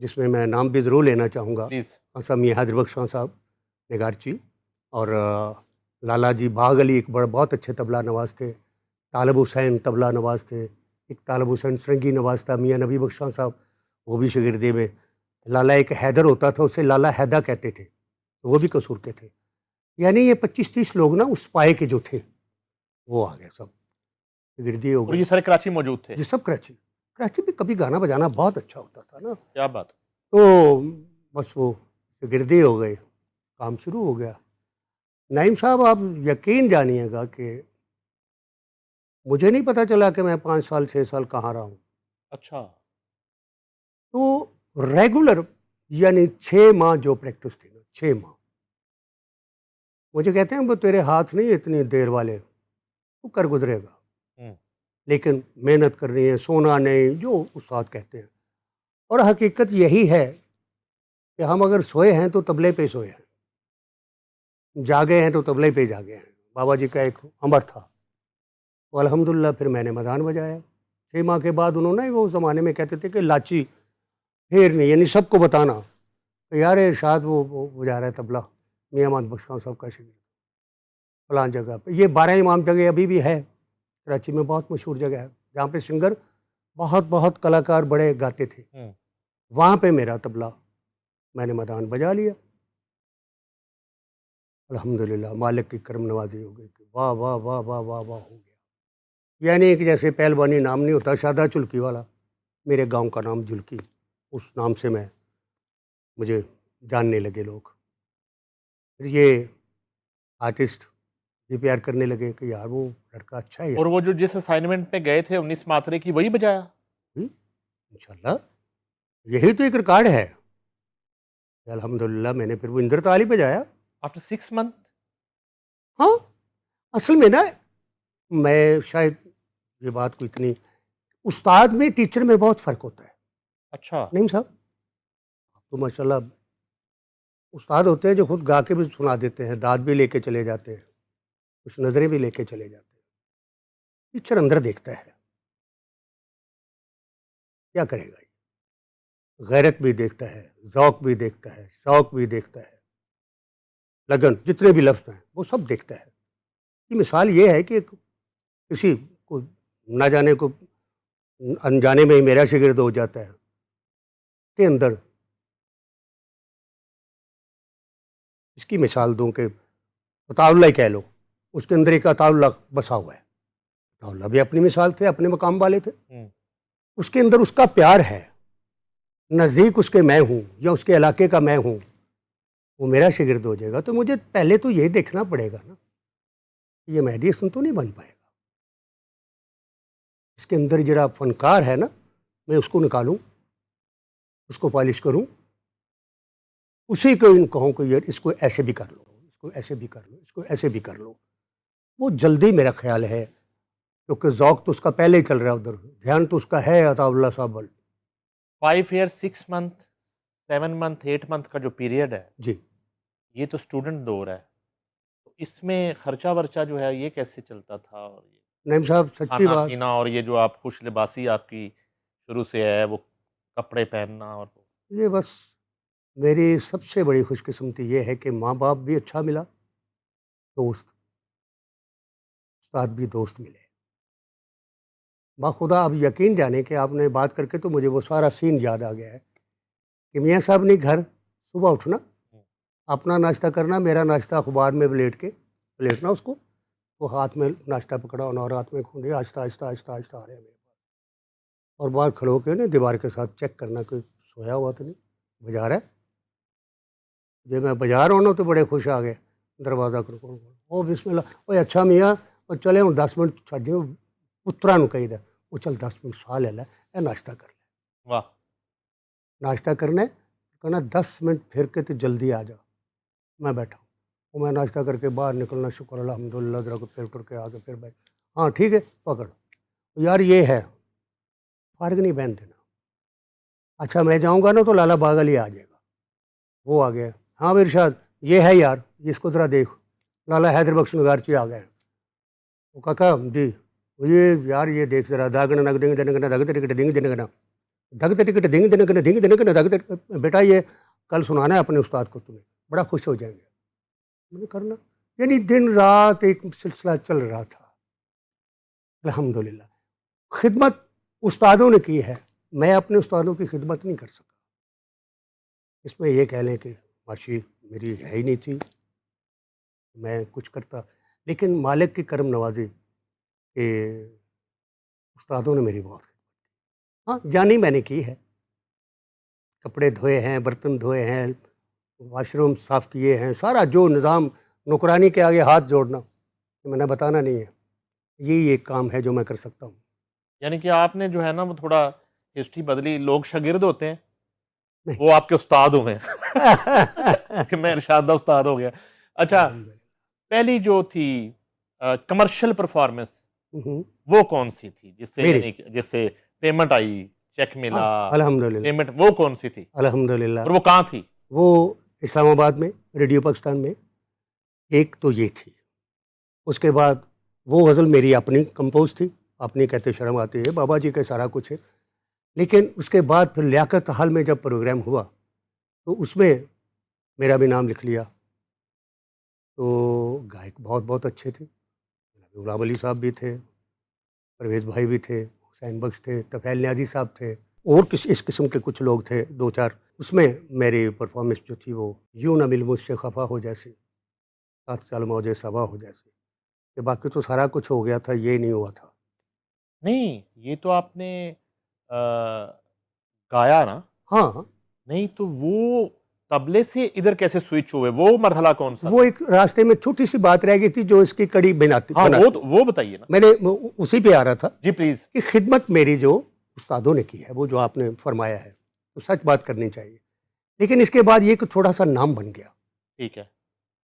जिसमें मैं नाम भी ज़रूर लेना चाहूँगा, प्लीज़। खासा मियाँ हैदर बख्श खान साहब निगारची, और लाला जी बाग अली एक बहुत अच्छे तबला नवाज़ थे। तालिब हुसैन तबला नवाज़ थे। एक तालिब हुसैन सरंगी नवाज़ था, मियाँ नबी बख्श खान साहब, वो भी शागिर्दी में। लाला एक हैदर होता था, उसे लाला हैदा कहते थे, तो वो भी कसूर के थे। यानी ये 25-30 लोग ना उस पाए के जो थे, वो आ गए सब, शागिर्दी हो और गई। ये सारे कराची मौजूद थे? ये सब कराची। कराची में कभी गाना बजाना बहुत अच्छा होता था ना। क्या बात! तो बस वो शागिर्दी हो गई, काम शुरू हो गया। नईम साहब आप यकीन जानिएगा कि मुझे नहीं पता चला कि मैं 5 साल 6 साल कहाँ रहा हूँ। अच्छा। तो रेगुलर, यानी 6 माह जो प्रैक्टिस थी ना, 6 माह। मुझे कहते हैं वो तेरे हाथ नहीं इतनी देर वाले, तू कर गुज़रेगा। हुँ, लेकिन मेहनत करनी है, सोना नहीं, जो उस्ताद कहते हैं। और हकीकत यही है कि हम अगर सोए हैं तो तबले पे सोए हैं, जागे हैं तो तबले पे जागे हैं। बाबा जी का एक अमर था। तो अल्हम्दुलिल्लाह फिर मैंने मदान बजाया। 6 माह के बाद उन्होंने, वो ज़माने में कहते थे कि लाची फेरनी, यानी सबको बताना कि यार इरशाद वो बजा रहा है तबला, मियाँ माधबख्श खान साहब का शागिर्द, फलाँ जगह पे। ये 12 इमाम जगह अभी भी है, कराची में बहुत मशहूर जगह है, जहाँ पे सिंगर बहुत बहुत कलाकार बड़े गाते थे। हुँ। वहाँ पे मेरा तबला, मैंने मदान बजा लिया। अल्हम्दुलिल्लाह मालिक की करम नवाज़ी हो गई कि वाह, वाह, वाह, वाह, वाह, वाह हो गया। यानी कि जैसे पहलवानी नाम नहीं होता शादा चुल्की वाला, मेरे गाँव का नाम जुल्की, उस नाम से मुझे जानने लगे लोग। फिर ये आर्टिस्ट भी प्यार करने लगे कि यार वो लड़का अच्छा है यार। और वो जो जिस असाइनमेंट पे गए थे 19 मात्रे की, वही बजाया? हुँ, इंशाल्लाह यही तो एक रिकॉर्ड है। अल्हम्दुलिल्लाह मैंने फिर वो इंद्रताल ही बजाया। After 6 month? हाँ, असल में ना मैं शायद ये बात को इतनी, उस्ताद में टीचर में बहुत फ़र्क होता है। अच्छा। नहीं साहब, आप तो माशाल्लाह उस्ताद होते हैं जो खुद गा के भी सुना देते हैं, दाद भी लेके चले जाते हैं, कुछ नज़रें भी लेके चले जाते हैं। टीचर अंदर देखता है, क्या करेगा ये? गैरत भी देखता है, ज़ौक़ भी देखता है, शौक़ भी देखता है, लगन, जितने भी लफ्ज़ हैं वो सब देखता है। कि मिसाल ये है कि किसी को ना जाने को अनजाने में ही मेरा शागिर्द हो जाता है, के अंदर इसकी मिसाल दूँ कि अताउल्लाह ही कह लो, उसके अंदर एक अताउल्लाह बसा हुआ है। अताउल्लाह भी अपनी मिसाल थे, अपने मकाम वाले थे। उसके अंदर उसका प्यार है, नज़दीक उसके मैं हूँ या उसके इलाके का मैं हूँ, वो मेरा शागिर्द हो जाएगा। तो मुझे पहले तो ये देखना पड़ेगा ना, ये मेहदी हसन तो नहीं बन पाएगा। इसके अंदर जरा फनकार है ना, मैं उसको निकालूं, उसको पॉलिश करूं, उसी को इन कहूँ कि यार इसको ऐसे भी कर लो, इसको ऐसे भी कर लो, इसको ऐसे भी कर लो। वो जल्दी मेरा ख्याल है, क्योंकि ज़ौक़ तो उसका पहले ही चल रहा है उधर, ध्यान तो उसका है अताउल्लाह साहब वाल। 5 ईयर 6 मंथ 7 मंथ 8 मंथ का जो पीरियड है, जी। ये तो स्टूडेंट दौर है, तो इसमें खर्चा वर्चा जो है ये कैसे चलता था? और ये नईम साहब सच्ची खाना बात, पीना और ये जो आप खुश लिबासी आपकी शुरू से है, वो कपड़े पहनना और ये बस मेरी सबसे बड़ी खुशकिस्मती ये है कि माँ बाप भी अच्छा मिला, दोस्त, उस्ताद भी दोस्त मिले। बाखुदा अब यकीन जाने कि आपने बात करके तो मुझे वो सारा सीन याद आ गया है कि मियाँ साहब ने घर सुबह उठना, अपना नाश्ता करना, मेरा नाश्ता अखबार में पलेटना उसको, वो हाथ में नाश्ता पकड़ा और हाथ में खूंडी, आहिस्ता आहिस्ता आहिस्ता आहिस्ता आ रहे हैं मेरे पास, और बाहर खड़ो के ना दीवार के साथ चेक करना कि सोया हुआ तो नहीं, बजा रहा है। जब मैं बजा रहा हूँ ना तो बड़े खुश आ गए, दरवाज़ा खोल, ओ बिस्मिल्लाह, ओए अच्छा मियाँ, और चले हूँ 10 मिनट छड़ दियो, पुत्रा नूं कहीदा, वो चल 10 मिनट साह ले लै, ए नाश्ता कर ले। वाह! नाश्ता करना है, कहना 10 मिनट फिर के तो जल्दी आ जा। मैं बैठा हूँ, वो मैं नाश्ता करके बाहर निकलना, शुक्र अल्हम्दुलिल्लाह, ज़रा फिर टुर के आके फिर बैठ, हाँ ठीक है, पकड़। यार ये है, फ़र्क नहीं पहन देना। अच्छा मैं जाऊँगा ना तो लाला बागल ही आ जाएगा, वो आ गया। हाँ भाई इरशाद, ये है यार, इसको ज़रा देख, लाला हैदर बख्श नगारची आ गए। वो काका जी, ये यार ये देख ज़रा, दागना नग दिंग दिन दगते टिकट दिंग दिन धगते टिकट दिंग दिन धगते, बेटा ये कल सुनाना है अपने उस्ताद को तुम्हें, बड़ा खुश हो जाएंगे। मैंने करना, यानी दिन रात एक सिलसिला चल रहा था। अल्हम्दुलिल्लाह खिदमत उस्तादों ने की है, मैं अपने उस्तादों की खिदमत नहीं कर सका। इसमें ये कह लें कि माशी मेरी है ही नहीं थी, मैं कुछ करता, लेकिन मालिक की करम नवाजी कि उस्तादों ने मेरी बहुत, हाँ जानी मैंने की है, कपड़े धोए हैं, बर्तन धोए हैं, वाशरूम साफ़ किए हैं, सारा जो निज़ाम, नौकरानी के आगे हाथ जोड़ना, ये मैंने बताना नहीं है, यही एक काम है जो मैं कर सकता हूँ। यानी कि आपने जो है ना वो थोड़ा हिस्ट्री बदली, लोग शागिर्द होते हैं, नहीं। वो आपके उस्ताद हुए हैं कि मैं इरशाद दा उस्ताद हो गया। अच्छा, अल्हम्दुलिल्लाह। पहली जो थी कमर्शियल परफॉर्मेंस, हम्म, वो कौन-सी थी? जिससे मेरी, यानी कि जिससे पेमेंट आई, चेक हाँ मिला, अल्हम्दुलिल्लाह, पेमेंट वो कौन-सी थी? अल्हम्दुलिल्लाह। और वो कहाँ थी? वो इस्लामाबाद में, रेडियो पाकिस्तान में, एक तो ये थी। उसके बाद वो गज़ल मेरी अपनी कंपोज़ थी, अपनी कहते शर्म आती है, बाबा जी का सारा कुछ है। लेकिन उसके बाद फिर लियाकत हाल में जब प्रोग्राम हुआ, तो उसमें मेरा भी नाम लिख लिया। तो गायक बहुत-बहुत अच्छे थे, गुलाम अली साहब भी थे, परवेज़ भाई भी थे, हुसैन बख्श थे, तफ़ैल नियाज़ी साहब थे, और किस इस किस्म के कुछ लोग थे 2-4। उसमें मेरी परफ़ॉर्मेंस जो थी वो यूँ न मिल मुझसे ख़फ़ा हो जैसे, सात साल मौजे सबा हो जैसे, कि बाकी तो सारा कुछ हो गया था, ये नहीं हुआ था। नहीं, ये तो आपने गाया ना? हाँ, नहीं तो वो तबले से इधर कैसे स्विच हुए? वो मरहला कौन-सा वो था? एक रास्ते में छोटी-सी बात रह गई थी जो इसकी कड़ी हाँ, बनाती। वो बताइए ना। मैंने उसी पे आ रहा था जी, प्लीज़। कि खिदमत मेरी जो उस्तादों ने की है, वो जो आपने फरमाया है, तो सच बात करनी चाहिए। लेकिन इसके बाद ये कि थोड़ा-सा नाम बन गया। ठीक है।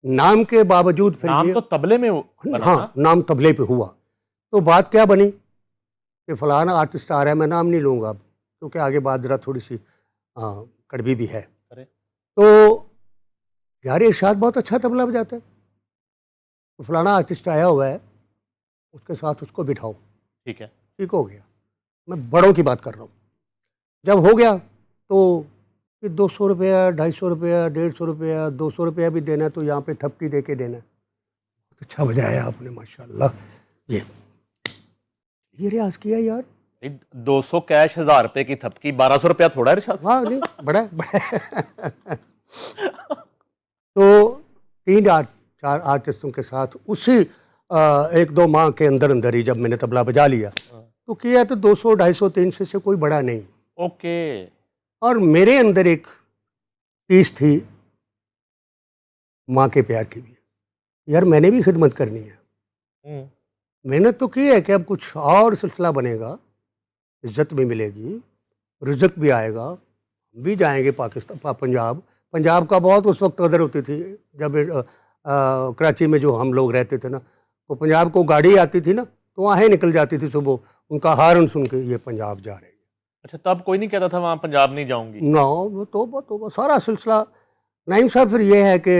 नाम के बावजूद फिर नाम ये, तो तबले में बना हाँ, ना? नाम तबले पे हुआ। तो बात क्या बनी कि फलाना आर्टिस्ट आ रहा है, मैं नाम नहीं लूँगा अब, क्योंकि आगे बात ज़रा थोड़ी-सी कड़वी भी है। अरे! तो यार ये इरशाद बहुत अच्छा तबला बजाता है, तो फलाना आर्टिस्ट आया हुआ है, उसके साथ उसको बिठाओ। ठीक है। ठीक हो गया। मैं बड़ों की बात कर रहा हूँ। जब हो गया तो फिर 200 रुपया, 250 रुपया, 150 रुपया, 200 रुपया भी देना है तो यहाँ पे थपकी दे के देना है। अच्छा बजाया आपने माशाल्लाह। ये ये रियाज किया यार। 200 कैश, 1000 रुपए की थपकी, 1200 रुपया थोड़ा है इरशाद? हाँ नहीं, बड़ा है, बड़ा है। तो 4 आर्टिस्टों के साथ उसी 1-2 माह के अंदर अंदर ही जब मैंने तबला बजा लिया तो किया तो 200, 250, 300 से कोई बड़ा नहीं। ओके। और मेरे अंदर एक चीज़ थी माँ के प्यार की भी, यार मैंने भी खिदमत करनी है। मेहनत तो की है कि अब कुछ और सिलसिला बनेगा, इज्जत भी मिलेगी, रिज़्क भी आएगा, हम भी जाएंगे पाकिस्तान, पंजाब। पंजाब का बहुत उस वक्त कदर होती थी जब कराची में जो हम लोग रहते थे ना, तो पंजाब को गाड़ी आती थी ना तो वहाँ निकल जाती थी सुबह, उनका हारन सुन के ये पंजाब जा रहे हैं। अच्छा, तब कोई नहीं कहता था वहाँ पंजाब नहीं जाऊंगी? ना, वो तो सारा सिलसिला। नईम साहब फिर ये है कि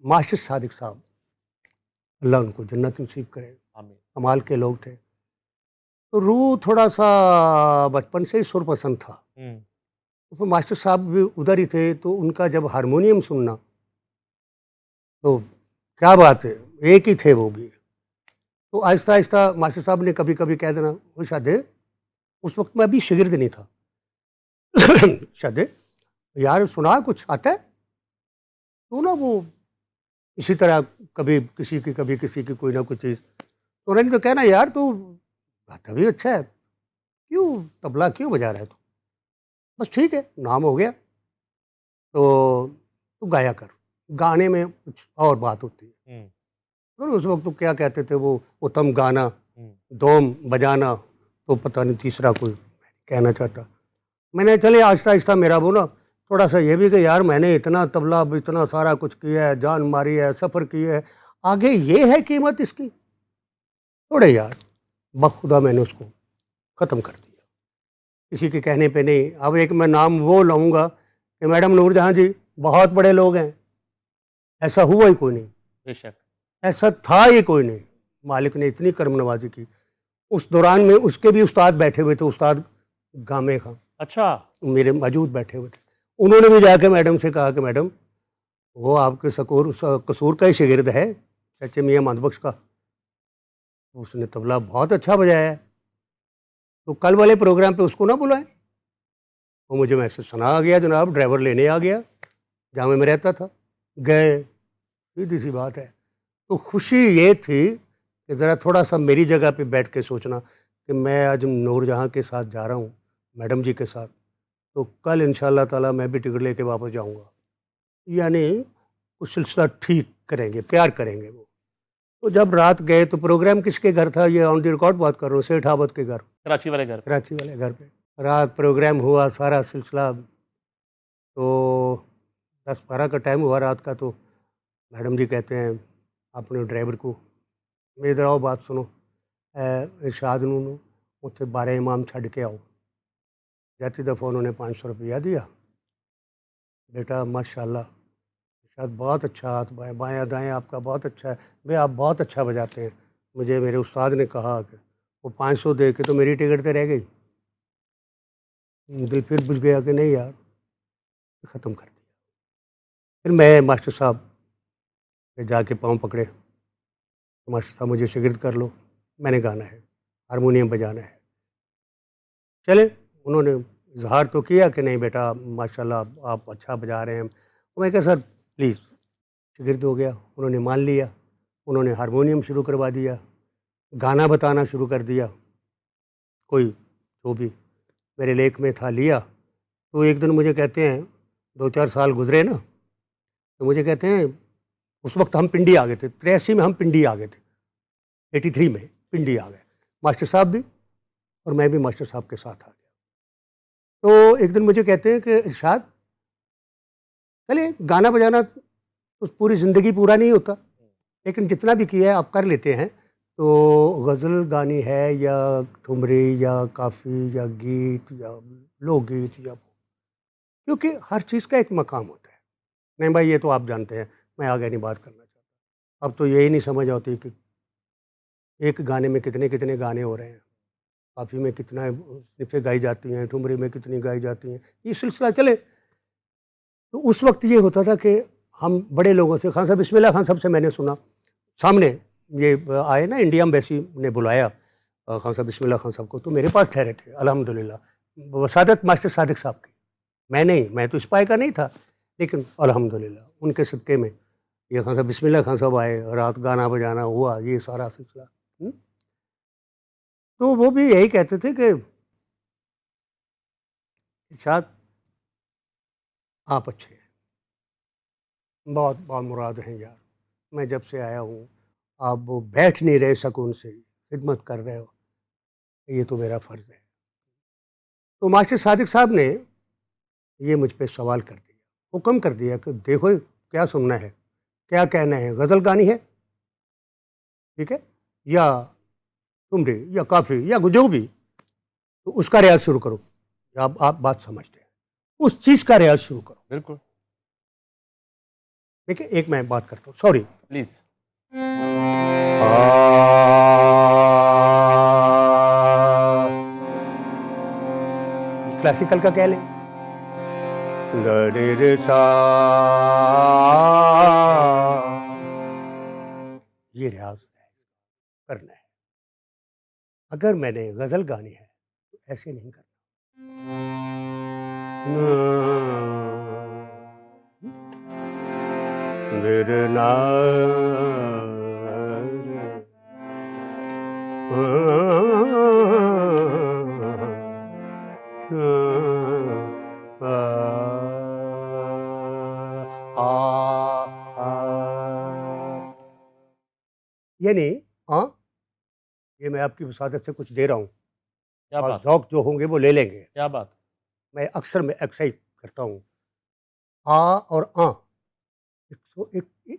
मास्टर सादिक साहब, अल्लाह उनको जन्नत नसीब करे, आमीन। कमाल के लोग थे। तो रूह थोड़ा सा बचपन से ही सुर पसंद था। तो फिर मास्टर साहब भी उधर ही थे, तो उनका जब हारमोनियम सुनना, तो क्या बात है, एक ही थे वो भी। तो आहिस्ता आहिस्ता मास्टर साहब ने कभी कभी कह देना, वो शादे, उस वक्त मैं अभी शागिर्द नहीं था, शादे यार सुना कुछ आता है, तो ना वो इसी तरह कभी किसी की कभी किसी की कोई ना कोई चीज़, तो उन्होंने तो कहना यार तू गाता भी अच्छा है, क्यों तबला क्यों बजा रहा है तू? बस ठीक है, नाम हो गया तो तू गाया कर। गाने में कुछ और बात होती है। और उस वक्त तो क्या कहते थे वो, उत्तम गाना, दोम बजाना, तो पता नहीं तीसरा कोई कहना चाहता। मैंने चले आहिस्ता आहिस्ता मेरा वो ना थोड़ा सा ये भी कि यार मैंने इतना तबला इतना सारा कुछ किया है, जान मारी है, सफ़र किया है, आगे ये है कीमत इसकी, थोड़े यार बखुदा मैंने उसको ख़त्म कर दिया, किसी के कहने पे नहीं। अब एक मैं नाम वो लाऊंगा कि मैडम नूरजहां जी बहुत बड़े लोग हैं, ऐसा हुआ ही कोई नहीं, बेशक। ऐसा था ही कोई नहीं। मालिक ने इतनी कर्म नवाजी की। उस दौरान में उसके भी उस्ताद बैठे हुए थे, उस्ताद गामे खां अच्छा। मेरे मौजूद बैठे हुए थे। उन्होंने भी जाके मैडम से कहा कि मैडम वो आपके कसूर का ही शागिर्द है, चाचे मियाँ माधबख्श का, उसने तबला बहुत अच्छा बजाया है, तो कल वाले प्रोग्राम पे उसको ना बुलाएं। वो मुझे मैसेज सुना आ गया, जनाब ड्राइवर लेने आ गया जहाँ मैं रहता था, गए, सीधी सी बात है। तो खुशी ये थी कि ज़रा थोड़ा सा मेरी जगह पे बैठ के सोचना कि मैं आज नूरजहां के साथ जा रहा हूँ, मैडम जी के साथ, तो कल इंशाअल्लाह ताला मैं भी टिकट लेके वापस जाऊँगा, यानी कुछ सिलसिला ठीक करेंगे, प्यार करेंगे वो। तो जब रात गए तो प्रोग्राम किसके घर था, ये ऑन द रिकॉर्ड बात कर रहा हूँ, सेठ आबद के घर, कराची वाले घर? कराची वाले घर पे रात प्रोग्राम हुआ, सारा सिलसिला। तो 10-12 का टाइम हुआ रात का, तो मैडम जी कहते हैं अपने ड्राइवर को, मेरे इधर आओ बात सुनो, इरशाद नूं उत्थे 12 इमाम छड़ के आओ। जाती दफ़ा उन्होंने 500 रुपया दिया, बेटा माशाल्लाह इरशाद बहुत अच्छा, हाथ बाएँ बायाँ दाएँ आपका बहुत अच्छा है, भाई आप बहुत अच्छा बजाते हैं। मुझे मेरे उस्ताद ने कहा कि वो 500 दे के तो मेरी टिकट तो रह गई। दिल फिर बुझ गया कि नहीं यार, ख़त्म कर दिया। फिर मैं मास्टर साहब के जाके पाँव पकड़े, तो मास्टर साहब मुझे शागिर्द कर लो, मैंने गाना है, हारमोनियम बजाना है। चले, उन्होंने इज़हार तो किया कि नहीं बेटा माशाल्लाह आप अच्छा बजा रहे हैं। तो मैं कहा सर प्लीज़, शागिर्द हो गया, उन्होंने मान लिया, उन्होंने हारमोनियम शुरू करवा दिया, गाना बताना शुरू कर दिया, कोई जो भी मेरे लेख में था लिया। तो एक दिन मुझे कहते हैं, 2-4 साल गुजरे ना, तो मुझे कहते हैं उस वक्त हम पिंडी आ गए थे, 83 में हम पिंडी आ गए थे, 83 में पिंडी आ गए, मास्टर साहब भी और मैं भी मास्टर साहब के साथ आ गया। तो एक दिन मुझे कहते हैं कि इरशाद चलिए गाना बजाना तो पूरी ज़िंदगी पूरा नहीं होता, लेकिन जितना भी किया है आप कर लेते हैं, तो गज़ल गानी है या ठुमरी या काफ़ी या गीत या लोकगीत या, क्योंकि हर चीज़ का एक मकाम होता है। नहीं भाई ये तो आप जानते हैं, मैं आगे नहीं बात करना चाहता। अब तो यही नहीं समझ आती कि एक गाने में कितने कितने गाने हो रहे हैं, काफ़ी में कितना स्निफ़ें गाई जाती हैं, ठुमरी में कितनी गाई जाती हैं, ये सिलसिला चले। तो उस वक्त ये होता था कि हम बड़े लोगों से, खान साहब बिस्मिल्लाह खान साहब से मैंने सुना, सामने ये आए ना, इंडिया एम्बेसी ने बुलाया खान साहब बिस्मिल्लाह खान साहब को, तो मेरे पास ठहरे थे अल्हम्दुलिल्लाह। वसादत मास्टर सादिक साहब की, मैं नहीं, मैं तो सिपाही का नहीं था, लेकिन अल्हम्दुलिल्लाह उनके सदक़े में ये खान साहब बिस्मिल्लाह खान साहब आए, रात गाना बजाना हुआ, ये सारा सिलसिला। तो वो भी यही कहते थे कि इरशाद आप अच्छे हैं, बहुत बामुराद हैं यार, मैं जब से आया हूँ आप वो बैठ नहीं रहे सुकून से, खिदमत कर रहे हो, ये तो मेरा फ़र्ज़ है। तो मास्टर सादिक साहब ने ये मुझ पे सवाल कर दिया, हुक्म कर दिया कि देखो क्या सुनना है, क्या कहना है, गज़ल गानी है, ठीक है, या ठुमरी या काफ़ी या जो भी, तो उसका रियाज़ शुरू करो। आप बात समझते हैं, उस चीज़ का रियाज़ शुरू करो। बिल्कुल, देखिए एक मैं बात करता हूँ, सॉरी। प्लीज। क्लासिकल का कह लें, ग रे रे सा, ये रियाज है, करना है। अगर मैंने गज़ल गानी है तो ऐसे नहीं करना। मेरे ना, यानी हाँ, ये मैं आपकी वसादत से कुछ दे रहा हूँ, क्या और बात, ज़ौक़ जो होंगे वो ले लेंगे। क्या बात। मैं अक्सर मैं एक्सरसाइज करता हूँ, आ और आ,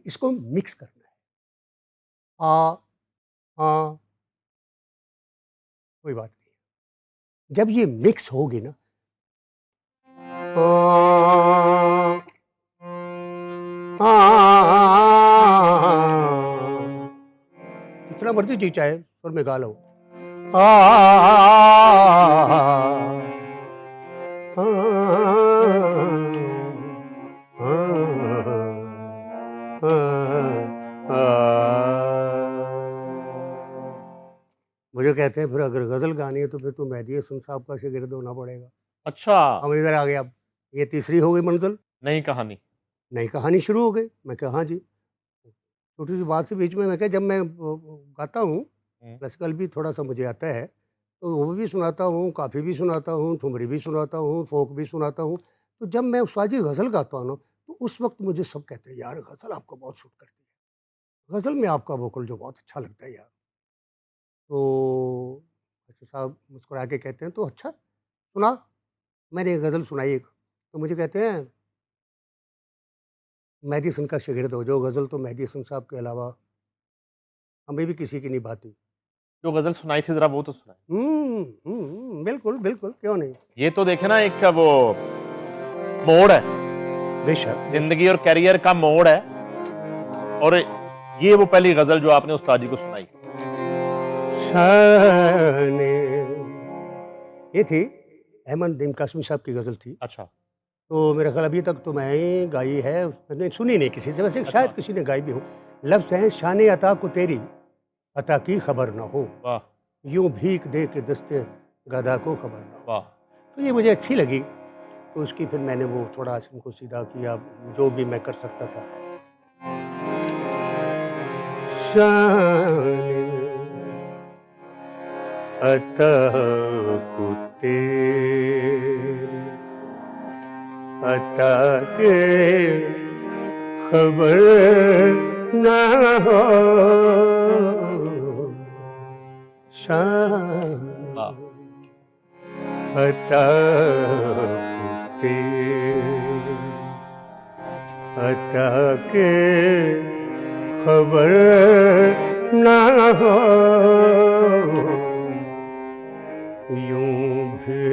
इसको मिक्स करना है। आ, आ, कोई बात नहीं। जब ये मिक्स होगी ना, आ, जितना मर्जी जी चाहे सुर में गा लो। मुझे कहते हैं फिर अगर गज़ल गानी है तो फिर तो मेहदी हसन साहब का शागिर्द होना पड़ेगा। अच्छा, हम इधर आ गए अब, ये तीसरी हो गई मंजिल, नई कहानी। नई कहानी शुरू हो गई। मैं कहा हाँ जी। छोटी सी बात से बीच में मैं कहा जब मैं गाता हूँ, हम्म, क्लासिकल भी थोड़ा सा मुझे आता है, तो वो भी सुनाता हूँ, काफ़ी भी सुनाता हूँ, ठुमरी भी सुनाता हूँ, फ़ोक भी सुनाता हूँ। तो जब मैं उस्तादी गज़ल गाता हूँ ना, तो उस वक्त मुझे सब कहते हैं यार गज़ल आपको बहुत सूट करती है, गज़ल में आपका वोकल जो बहुत अच्छा लगता है यार। तो अच्छा साहब मुस्कुरा के कहते हैं तो अच्छा सुना। मैंने एक गज़ल सुनाई एक, तो मुझे कहते हैं मेहदी हसन का शागिर्द हो, जो गज़ल तो मेहदी हसन साहब के अलावा हमें भी किसी की नहीं भाती। जो गजल सुनाई थी जरा वो तो सुनाई। बिल्कुल, बिल्कुल, क्यों नहीं? ये तो देखे ना, एक वो मोड़ है, बेशक, जिंदगी और करियर का मोड़ है, और ये वो पहली गजल जो आपने उस्ताद जी को सुनाई। शाने, ये थी अहमद नदीम कासमी साहब की गज़ल थी। अच्छा, तो मेरा ख्याल अभी तक तो मैं ही गाई है, मैंने सुनी नहीं किसी से, वैसे अच्छा, शायद किसी ने गाई भी हो। लफ्ज़ हैं शान अता को तेरी, अता की खबर ना हो, वाह, यूँ भीख दे के दस्ते गदा को खबर ना हो। वाह, तो ये मुझे अच्छी लगी, तो उसकी फिर मैंने वो थोड़ा इनको सीधा किया, जो भी मैं कर सकता था। शान अता को तेरी, अता के खबर ना हो, शान वाह, अता को तेरी, अता के खबर ना हो, यूं भी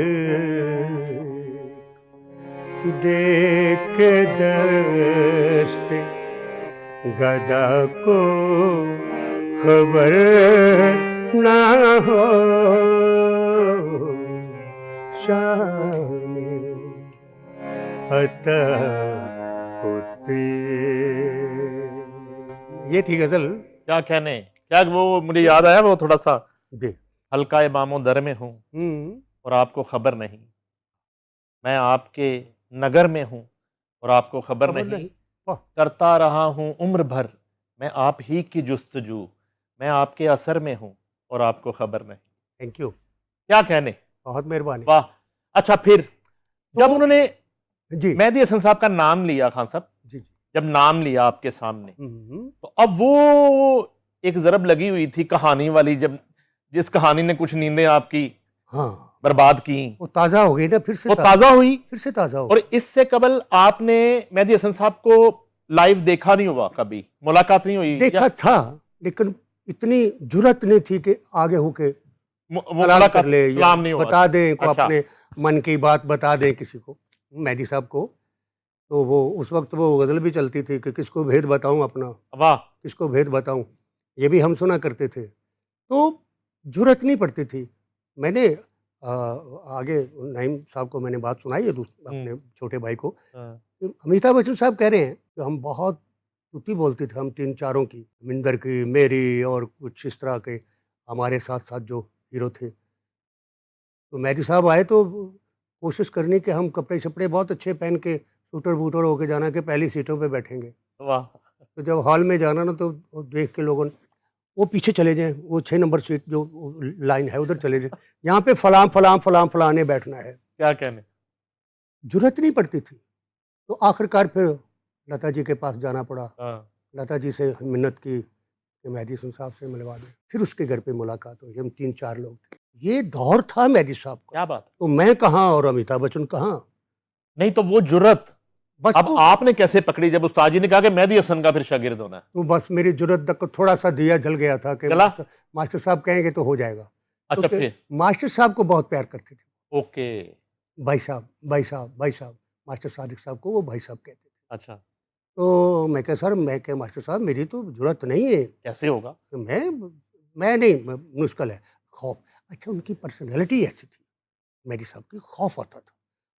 देख के दस्ते गदा को खबर ना हो शाम अता होते। ये थी गजल। क्या कहने, क्या वो मुझे याद आया वो थोड़ा सा, जी। हल्का इमामो दर में हूँ और आपको खबर नहीं, मैं आपके नगर में हूँ और आपको खबर खबर नहीं, नहीं। वाह। करता रहा हूँ उम्र भर मैं आप ही की जुस्तजू, मैं आपके असर में हूँ और आपको खबर नहीं। थैंक यू, क्या कहने, बहुत मेहरबानी। वाह। अच्छा, फिर जब तो उन्होंने जी मेहदी हसन साहब का नाम लिया, खान साहब जी जी। जब नाम लिया आपके सामने, हम्म, तो अब वो एक जरब लगी हुई थी कहानी वाली, जब जिस कहानी ने कुछ नींदें आपकी हाँ, बर्बाद की, वो ताज़ा हो गई ना, वो ताजा हुई। फिर से ताज़ा हो और गई। इससे कबल आपने मेहदी हसन साहब को लाइव देखा नहीं हुआ, कभी मुलाकात नहीं हुई या देखा था, लेकिन इतनी जुर्रत नहीं थी कि आगे होके वो सलाम कर मुलाकात ले या सलाम नहीं हुआ? बता दें को, अच्छा, अपने मन की बात बता दें किसी को, मेहदी साहब को। तो वो उस वक्त वो गज़ल भी चलती थी कि किसको भेद बताऊं अपना, वाह। किसको भेद बताऊं, ये भी हम सुना करते थे। तो जुर्रत नहीं पड़ती थी। मैंने आगे नईम साहब को मैंने बात सुनाई है हम्म, अपने छोटे भाई को। हाँ, कि अमिताभ बच्चन साहब कह रहे हैं कि हम बहुत तुति बोलते थे, हम तीन चारों की, मिंदर की, मेरी और कुछ इस तरह के हमारे साथ साथ जो हीरो थे। तो मेहदी साहब आए तो कोशिश करनी कि हम कपड़े शपड़े बहुत अच्छे पहन के सूटर बूटर होके जाना कि पहली सीटों पे बैठेंगे। वाह। तो जब हॉल में जाना ना, तो वो देख के लोगों ने, वो पीछे चले जाएँ, वो 6 नंबर सीट जो लाइन है उधर चले जाएँ, यहाँ पे फलाँ, फलाँ, फलाँ, फलाने बैठना है। क्या कहने, ज़रूरत नहीं पड़ती थी। तो आखिरकार फिर लता जी के पास जाना पड़ा। हाँ, लता जी से मिन्नत की कि मेहदी हसन साहब से मिलवा दें। फिर उसके घर पे मुलाकात हुई, हम 3-4 लोग थे। ये दौर था मेहदी साहब का। क्या बात। तो मैं कहाँ और अमिताभ बच्चन कहाँ। नहीं तो वो जुर्रत बस अब तो आपने कैसे पकड़ी जब उस्ताद जी ने कहा कि मेहदी हसन का फिर शागिर्द होना है? तो बस मेरी ज़रूरत तक को थोड़ा-सा दिया जल गया था कि जला? मास्टर साहब कहेंगे तो हो जाएगा। अच्छा, क्योंकि फिर मास्टर साहब को बहुत प्यार करते थे। ओके। भाई साहब, भाई साहब, भाई साहब। मास्टर सादिक साहब को वो भाई साहब कहते थे। अच्छा, तो मैं कहा सर, मैं क्या मास्टर साहब, मेरी तो ज़रूरत नहीं है। कैसे होगा? तो मैं नहीं, मुश्किल है। खौफ़, अच्छा उनकी पर्सनैलिटी ऐसी थी, मेहदी साहब की, खौफ़ आता था।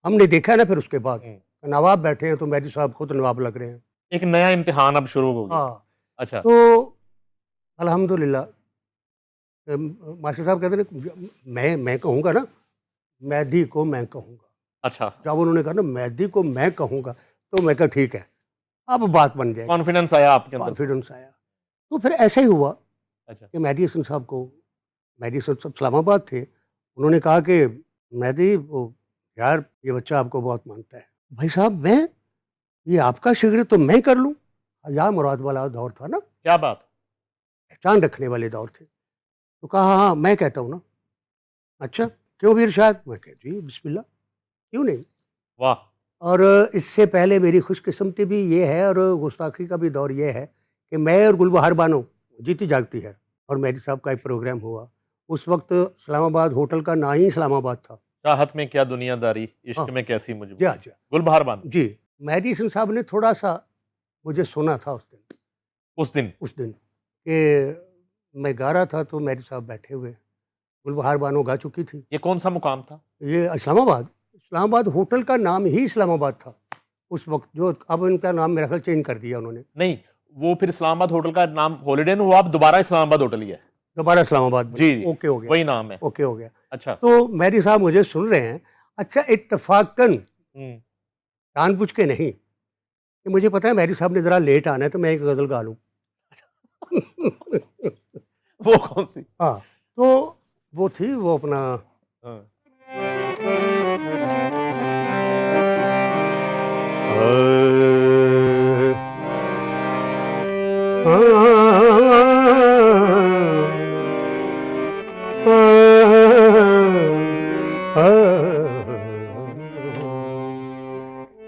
हमने देखा ना फिर उसके बाद, हम्म, नवाब बैठे हैं तो मेहदी साहब खुद नवाब लग रहे हैं। एक नया इम्तिहान अब शुरू हो गया। हाँ, अच्छा, तो अल्हम्दुलिल्लाह मास्टर साहब कहते थे मैं कहूँगा ना, मेहदी को मैं कहूँगा। अच्छा, जब उन्होंने कहा ना मेहदी को मैं कहूँगा, तो मैं कहा ठीक है, अब बात बन जाएगी, कॉन्फिडेंस आया आपके अंदर। कॉन्फिडेंस आया। तो फिर ऐसा ही हुआ अच्छा, कि मेहदी हसन साहब को, मेहदी हसन साहब इस्लामाबाद थे, उन्होंने कहा कि मेहदी वो, यार ये बच्चा आपको बहुत मानता है। भाई साहब मैं, ये आपका शिगिर्द तो मैं कर लूँ? या मुराद वाला दौर था ना, क्या बात। पहचान रखने वाले दौर थे। तो कहा हाँ, हाँ मैं कहता हूँ ना। अच्छा, क्यों भी इरशाद? मैं कहा जी बिस्मिल्लाह, क्यों नहीं। वाह। और इससे पहले मेरी खुशकिस्मती भी ये है और गुस्ताखी का भी दौर ये है कि मैं और गुलबहार बानो जीती जागती है और मेहदी साहब का एक प्रोग्राम हुआ। उस वक्त इस्लामाबाद होटल का ना ही इस्लामाबाद था। चाहत में क्या दुनियादारी, हाँ, इश्क में कैसी जी मजबूरी। हाँ, जी हाँ। गुलबहार बानो। जी, मेहदी हसन साहब ने थोड़ा-सा मुझे सुना था उस दिन। उस दिन कि मैं गा रहा था तो मेहदी साहब बैठे हुए, गुलबहार बानो गा चुकी थी। ये कौन सा मुकाम था? ये इस्लामाबाद, इस्लामाबाद होटल का नाम ही इस्लामाबाद था उस वक़्त, जो अब इनका नाम मेरा ख़्याल चेंज कर दिया उन्होंने। नहीं, वो फिर इस्लामाबाद होटल का नाम हॉलिडे इन हुआ, अब दोबारा इस्लामाबाद होटल ही है। दोबारा इस्लामाबाद जी, बना, ओके हो गया, वही नाम है। ओके हो गया। अच्छा। तो मेहदी साहब मुझे सुन रहे हैं। अच्छा इत्तफ़ाक़न, हम्म, जानबूझ के नहीं, कि मुझे पता है मेहदी साहब ने ज़रा लेट आना है तो मैं एक गज़ल गा लूँ। वो कौन सी? हाँ, तो वो थी वो अपना हाँ,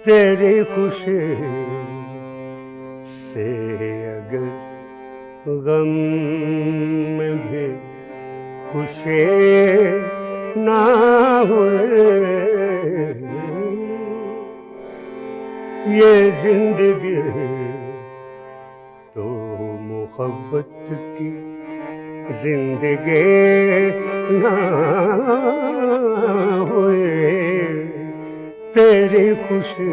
तेरी खुशी से अगर गम में भी खुशी ना हुए, ये जिंदगी मोहब्बत की जिंदगी ना होए तेरी खुशी।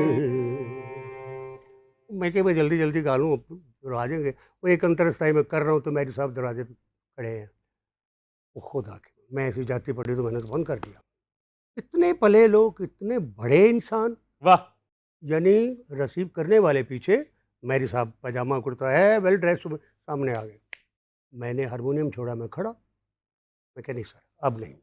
मैं क्या, मैं जल्दी जल्दी गा लूँ, फिर आ जाएंगे। वो एक अंतरस्थाई में कर रहा हूँ तो मेरे साहब दरवाजे पे खड़े हैं, वो खुद आके, मैं ऐसी जाती पड़ी तो मैंने तो बंद कर दिया। इतने पले लोग, इतने बड़े इंसान, वाह। यानी रिसीव करने वाले पीछे मेरी साहब पजामा कुर्ता है, वेल ड्रेस, सामने आ गए। मैंने हारमोनियम छोड़ा, मैं खड़ा, मैं कह नहीं सर अब नहीं,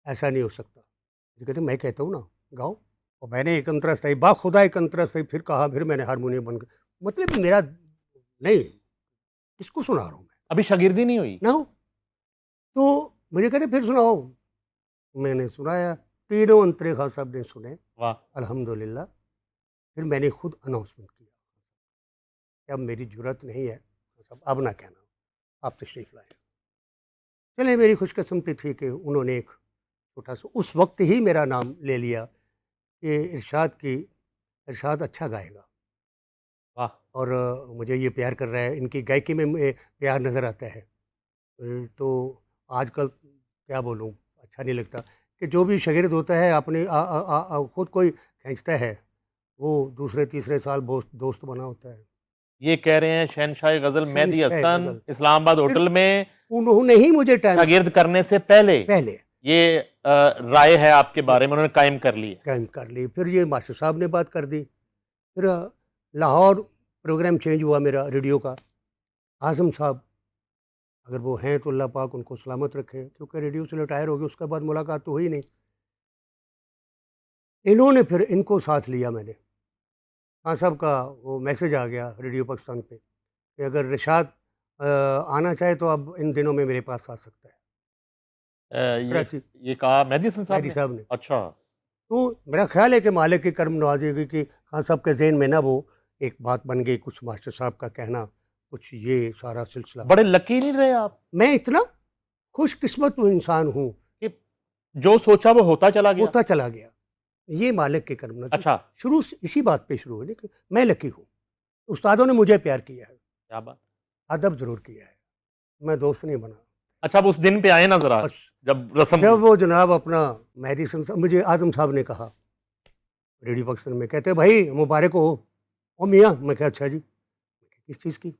ऐसा नहीं हो सकता। ये कहते मैं कहता हूँ ना गाओ। और मैंने एक अंतरस्थाई, बाखुदा एक अंतरस्थाई फिर कहा, फिर मैंने हारमोनियम बंद कर, मतलब मेरा नहीं, किसको सुना रहा हूँ अभी शागिर्दी नहीं हुई? मैं ना हो। तो मुझे कहते फिर सुनाओ, मैंने सुनाया, तीनों अंतरे खान साहब ने सुने, वाह। अल्हम्दुलिल्लाह। फिर मैंने खुद अनाउंसमेंट किया कि अब मेरी जुर्रत नहीं है, सब अब ना कहना, आप तशरीफ़ लाए। चले, मेरी खुशकिस्मती थी कि उन्होंने एक छोटा सा उस वक्त ही मेरा नाम ले लिया कि इरशाद अच्छा गाएगा वाह। और मुझे ये प्यार कर रहा है, इनकी गायकी में प्यार नज़र आता है। तो आजकल क्या बोलूँ, अच्छा नहीं लगता कि जो भी शागिर्द होता है अपने खुद कोई खींचता है, वो दूसरे तीसरे साल दोस्त बना होता है। ये कह रहे हैं शहनशाह गजल मेहदी शहंशाह हसन गज़ल, इस्लामाबाद फिर होटल में उन्होंने ही मुझे टाइम शागिर्द करने से पहले पहले ये राय है आपके बारे में, उन्होंने कायम कर ली है। टाइम कर ली। फिर ये मास्टर साहब ने बात कर दी। फिर लाहौर प्रोग्राम चेंज हुआ मेरा रेडियो का। आज़म साहब, अगर वो हैं तो अल्लाह पाक उनको सलामत रखे, क्योंकि रेडियो से रिटायर हो गए, उसके बाद मुलाकात तो हुई नहीं। इन्होंने फिर इनको साथ लिया मैंने। खान साहब का वो मैसेज आ गया रेडियो पाकिस्तान पे कि अगर रिशाद आना चाहे तो अब इन दिनों में मेरे पास आ सकता है, ये कराची, ये कहा मेहदी हसन साहब मेहदी ने? साहब ने। अच्छा। तो मेरा ख्याल है कि मालिक की करम नवाज़ी होगी कि खान साहब के ज़हन में ना वो एक बात बन गई, कुछ मास्टर साहब का कहना, कुछ ये सारा सिलसिला। बड़े लकी नहीं रहे आप मैं इतना खुशकिस्मत इंसान हूँ, कि जो सोचा वो होता चला गया? होता चला गया। ये मालिक की करम नवाज़ी। अच्छा। शुरू से इसी बात पे शुरू हुई कि मैं लकी हूँ। उस्तादों ने मुझे प्यार किया है, क्या बात। अदब ज़रूर किया है, मैं दोस्त नहीं बना। अच्छा, अब उस दिन पे आए ना जरा, बस जब रस्म जब हुई। वो जनाब अपना मेहदी हसन साहब, मुझे आज़म साहब ने कहा रेडियो पाकिस्तान में, कहते भाई मुबारक हो। ओ मियाँ, मैं कहा अच्छा जी। किस चीज़ की?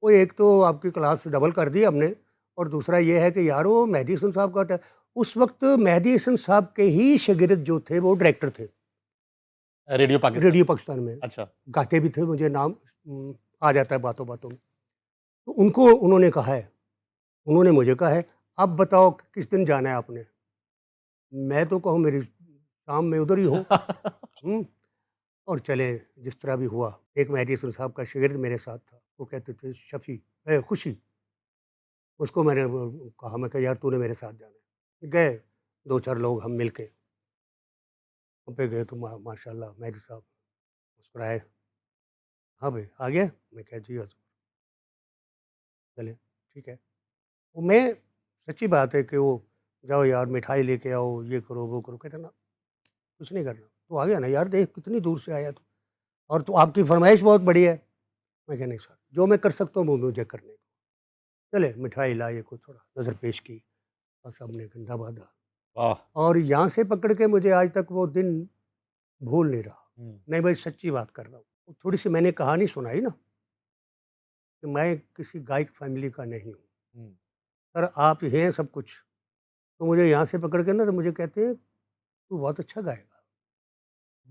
वो एक तो आपकी क्लास डबल कर दी हमने, और दूसरा ये है कि यार वो मेहदी हसन साहब का उस वक्त मेहदी हसन साहब के ही शागिर्द जो थे वो डायरेक्टर थे रेडियो पाकिस्तान। रेडियो पाकिस्तान में, अच्छा। गाते भी थे, मुझे नाम आ जाता है बातों बातों में। तो उनको उन्होंने कहा है, उन्होंने मुझे कहा है, अब बताओ कि किस दिन जाना है आपने। मैं तो कहूँ मेरी शाम में उधर ही हो। हुँ, और चले जिस तरह भी हुआ। एक मेहदी हसन साहब का शागिर्द मेरे साथ था, वो कहते थे शफ़ी खुशी, उसको मैंने वो कहा, मैं कहा यार तूने मेरे साथ जाना है। गए 2-4 लोग हम मिल के वहाँ पे गए तो माशाल्लाह मेहदी साहब मुस्कुराए। हाँ भाई, आ गया? मैं कहा जी हज़ूर। चले, ठीक है। वो मैं, सच्ची बात है कि वो, जाओ यार मिठाई लेके आओ, ये करो, वो करो। कहते ना कुछ नहीं करना। तू आ गया ना यार, देख कितनी दूर से आया तू, और तो आपकी फ़रमाइश बहुत बड़ी है। मैं कहा नहीं सर, जो मैं कर सकता हूँ वो मुझे करने दो। चले मिठाई लाए, को थोड़ा नज़र पेश की, बस हमने घंटा बाँधा, वाह। और यहाँ से पकड़ के मुझे आज तक वो दिन भूल नहीं रहा। हम्म। नहीं भाई, सच्ची बात कर रहा हूँ। थोड़ी-सी मैंने कहानी सुनाई ना कि मैं किसी गायक फ़ैमिली का नहीं हूँ, हम्म। पर आप हैं सब कुछ। तो मुझे यहाँ से पकड़ के ना, तो मुझे कहते हैं तू बहुत अच्छा गाएगा।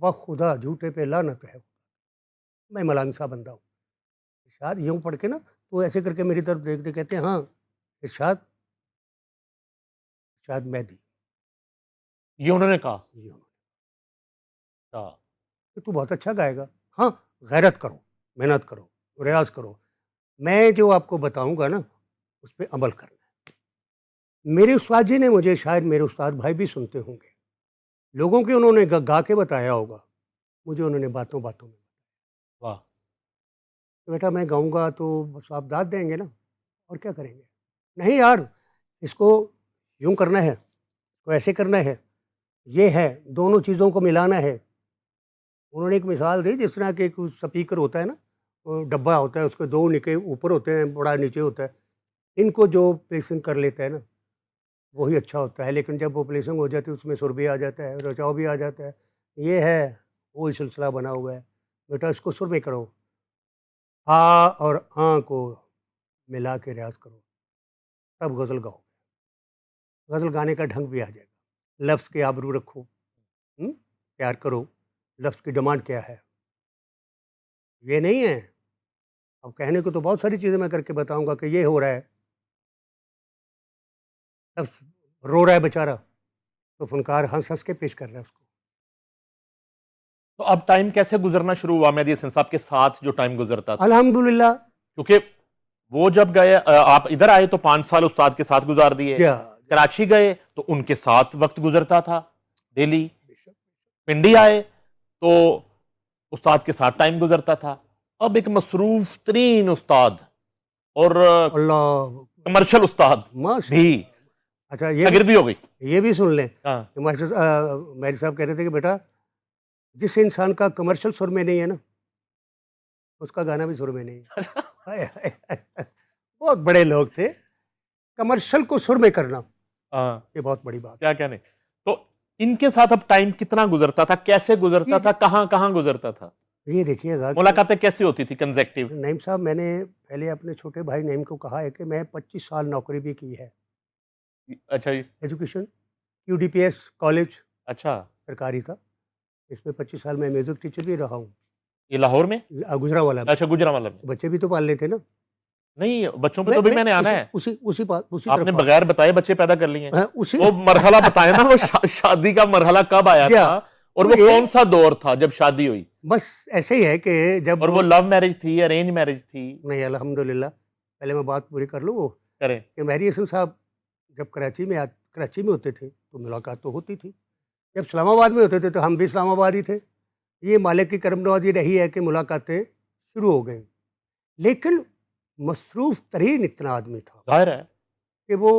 बख़ुदा झूठे पे लानत है। मैं मौलाना साहब बंदा हूँ। इरशाद यूँ पढ़ के ना, तो ऐसे करके मेरी तरफ देखते, कहते हैं हाँ, इरशाद, इरशाद मेहदी। ये उन्होंने कहा? जी हाँ, अच्छा। कि तू बहुत अच्छा गाएगा। हाँ, गैरत करो, मेहनत करो, रियाज़ करो। मैं जो आपको बताऊँगा ना, उस पे अमल करना है। मेरे उस्ताद जी ने मुझे, शायद मेरे उस्ताद भाई भी सुनते होंगे, लोगों के उन्होंने गा के बताया होगा, मुझे उन्होंने बातों-बातों में, वाह। तो बेटा मैं गाऊँगा तो बस आप दाद देंगे ना, और क्या करेंगे? नहीं यार, इसको यूँ करना है, तो ऐसे करना है, ये है, दोनों चीज़ों को मिलाना है। उन्होंने एक मिसाल दी, जिस तरह के कुछ स्पीकर होता है ना, वो डब्बा होता है, उसके 2 निके ऊपर होते हैं, बड़ा नीचे होता है। इनको जो प्लेसिंग कर लेता है ना, वही अच्छा होता है, लेकिन जब वो प्लेसिंग हो जाती है उसमें सुर भी आ जाता है, रचाव भी आ जाता है। ये है, वही सिलसिला बना हुआ है। बेटा इसको सुर में करो, आ और को मिला के रियाज़ करो, तब गज़ल गाओ। गज़ल गाने का ढंग भी आ जाएगा। लफ्ज़ की आबरू रखो, प्यार करो, लफ्ज़ की डिमांड क्या है? ये नहीं है, अब कहने को तो बहुत सारी चीज़ें मैं करके बताऊँगा कि ये हो रहा है, लफ्ज़ रो रहा है बेचारा, तो फ़नकार हँस-हँस के पेश कर रहा है उसको। तो अब टाइम कैसे गुजरना शुरू हुआ मेहदी हसन साहब के साथ जो टाइम गुजरता था? अल्हम्दुलिल्लाह। क्योंकि वो जब गए आप इधर आए तो 5 साल उस्ताद के साथ गुजार दिए। क्या कराची गए तो उनके साथ वक्त गुजरता था डेली। बेशक। पिंडी आए तो उस्ताद के साथ टाइम गुजरता था। अब एक मसरूफ तरीन उस्ताद और अल्लाह कमर्शियल उस्ताद भी माशाअल्लाह। अच्छा शागिर्दी हो गई। ये भी सुन लें हाँ, कि मेरी साहब कह रहे थे कि बेटा जिस इंसान का कमर्शियल सुर में नहीं है ना, उसका गाना भी सुर में नहीं है। हाय, हाय, हाय। बहुत बड़े लोग थे। कमर्शियल को सुर में करना, हाँ, ये बहुत बड़ी बात क्या कहने। तो इनके साथ अब टाइम कितना गुजरता था, कैसे है। गुजरता था, कहाँ कहाँ गुजरता था, ये देखिएगा कि मुलाकातें कैसी होती थी कंजेक्टिव? नईम साहब, मैंने पहले अपने छोटे भाई नईम को कहा है कि मैं 25 साल नौकरी भी की है। अच्छा जी। एजुकेशन, यूडीपीएस कॉलेज अच्छा, सरकारी था। इसमें 25 साल मैं म्यूज़िक टीचर भी रहा हूँ। ये लाहौर में? गुजरांवाला में। अच्छा, गुजरांवाला में। बच्चे भी तो पालने थे ना। नहीं, बच्चों पे तो भी मैं मैंने आना उसी है। उसी उसी बात उसी तरफ आपने आ बगैर बताए बच्चे पैदा कर लिए हैं। उसी वो मरहला बताया ना, वो शादी का मरहला कब आया क्या था और तो वो ये कौन सा दौर था जब शादी हुई? बस ऐसे ही है कि जब और वो लव मैरिज थी, अरेंज मैरिज थी? नहीं, अल्हम्दुलिल्लाह। पहले मैं बात पूरी कर लूँ वो करें। कि मेहदी हसन साहब जब कराची में होते थे तो मुलाकात तो होती थी। जब इस्लामाबाद में होते थे तो हम भी इस्लामाबाद ही थे। ये मालिक की करम-नवाज़ी रही है कि मुलाकातें शुरू हो गई। लेकिन मसरूफ़ तरीन इतना आदमी था ज़ाहिर है। कि वो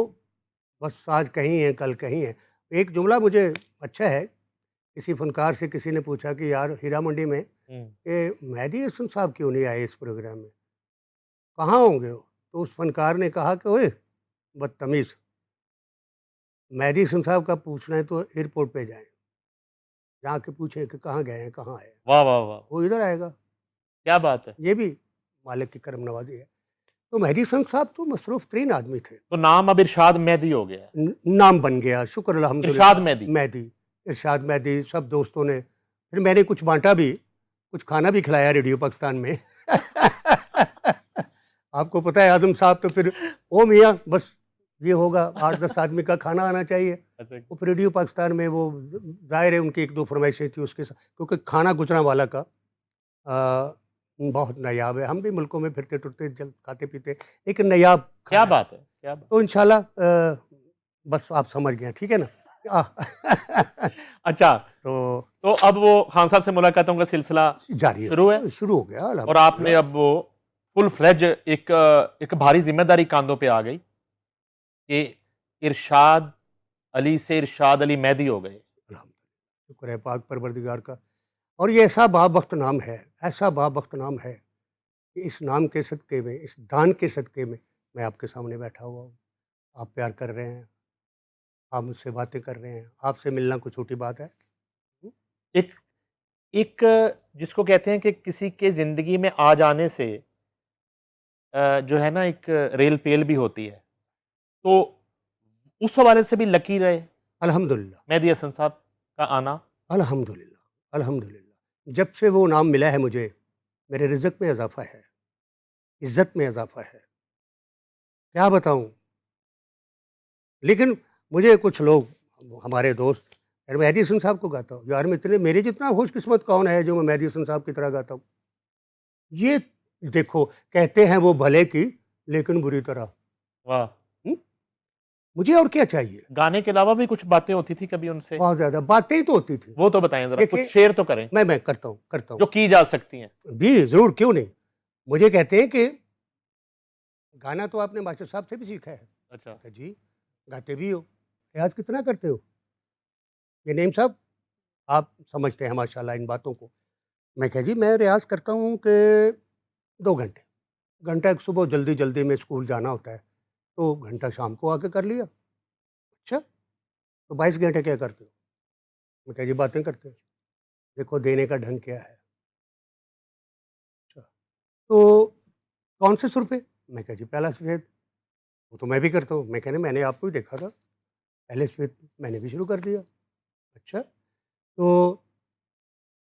बस आज कहीं है, कल कहीं है। एक जुमला मुझे अच्छा है, किसी फ़नकार से किसी ने पूछा कि यार हीरा मंडी में हुँ। कि मेहदी हसन साहब क्यों नहीं आए इस प्रोग्राम में? कहाँ होंगे वो? तो उस फ़नकार ने कहा कि ओए बदतमीज़, मेहदी हसन साहब का पूछना है तो एयरपोर्ट पे जाएँ। जाके पूछें कि कहाँ गए हैं, कहाँ हैं? वाह, वाह, वाह! वो इधर आएगा। क्या बात है। ये भी मालिक की करम नवाज़ी है। तो मेहदी हसन साहब तो मसरूफ़ तरीन आदमी थे। तो नाम अब इरशाद मेहदी हो गया है। नाम बन गया, शुक्र इरशाद अल्हम्दुलिल्लाह। मेहदी। मेहदी, इरशाद मेहदी, सब दोस्तों ने फिर मैंने कुछ बाँटा भी, कुछ खाना भी खिलाया रेडियो पाकिस्तान में। आपको पता है आज़म साहब तो फिर ओ मियाँ बस ये होगा 8-10 आदमी का खाना आना चाहिए। अच्छा। वो फिर रेडियो पाकिस्तान में वो ज़ाहिर है उनकी 1-2 फ़रमाइशें थी उसके साथ, क्योंकि खाना गुजरांवाला का बहुत नायाब है। हम भी मुल्कों में फिरते-टुरते जल खाते-पीते, लेकिन नायाब क्या खाना है। बात है, क्या बात। तो इंशाल्लाह बस आप समझ गए, ठीक है ना? अच्छा, तो तो अब वो खान साहब से मुलाकातों का सिलसिला जारी शुरू है है, शुरू हो गया और आपने अल्हम्दुलिल्लाह। अब वो फुल फ्लेज एक भारी ज़िम्मेदारी काँधों पे आ गई कि इरशाद अली से इरशाद अली मेहदी हो गए। अल्हम्दुलिल्लाह, शुक्र है पाक परवरदिगार का। और ये ऐसा बावक़्त नाम है, ऐसा बावक़्त नाम है कि इस नाम के सदक़े में, इस दान के सदक़े में मैं आपके सामने बैठा हुआ हूँ। आप प्यार कर रहे हैं, आप मुझसे बातें कर रहे हैं, आपसे मिलना कोई छोटी बात है? हुँ, एक एक जिसको कहते हैं कि किसी के ज़िंदगी में आ जाने से जो है ना एक रेल पेल भी होती है। तो उस हवाले से भी लकी रहे अल्हम्दुलिल्लाह, मेहदी हसन साहब का आना। अल्हम्दुलिल्लाह, अल्हम्दुलिल्लाह। जब से वो नाम मिला है मुझे, मेरे रिज़्क़ में इज़ाफ़ा है, इज़्ज़त में इज़ाफ़ा है। क्या बताऊँ? लेकिन मुझे कुछ लोग, हमारे दोस्त, यार मेहदी हसन साहब को गाता हूँ। यार मैं इतने मेरे जितना खुशकिस्मत कौन है जो मैं मेहदी हसन साहब की तरह गाता हूँ? ये देखो, कहते हैं वो भले की लेकिन बुरी तरह। वाह! हुँ? मुझे और क्या चाहिए? गाने के अलावा भी कुछ बातें होती थी कभी उनसे? बहुत ज़्यादा बातें ही तो होती थी। वो तो बताएँ ज़रा, कुछ देखिए, शेयर तो करें, मैं करता हूँ। जो की जा सकती हैं। जी, ज़रूर, क्यों नहीं? मुझे कहते हैं कि गाना तो आपने मास्टर साहब से भी सीखा है। अच्छा। मैंने कहा जी, गाते भी हो, रियाज़ कितना करते हो? ये नईम साहब, आप समझते हैं माशाल्लाह इन बातों को। मैं कहा जी मैं रियाज़ करता हूँ कि 2 घंटे, घंटा एक सुबह जल्दी जल्दी में स्कूल जाना होता है, तो घंटा शाम को आके कर लिया। अच्छा, तो 22 घंटे क्या करते हो? मैं कहा जी बातें करते हैं। देखो देने का ढंग क्या है। अच्छा, तो कौन से सुर पे? मैं कहा जी पहला सफ़ेद। वो तो मैं भी करता हूँ। मैं कहा नहीं मैंने आपको ही देखा था, पहले सफ़ेद मैंने भी शुरू कर दिया। अच्छा, तो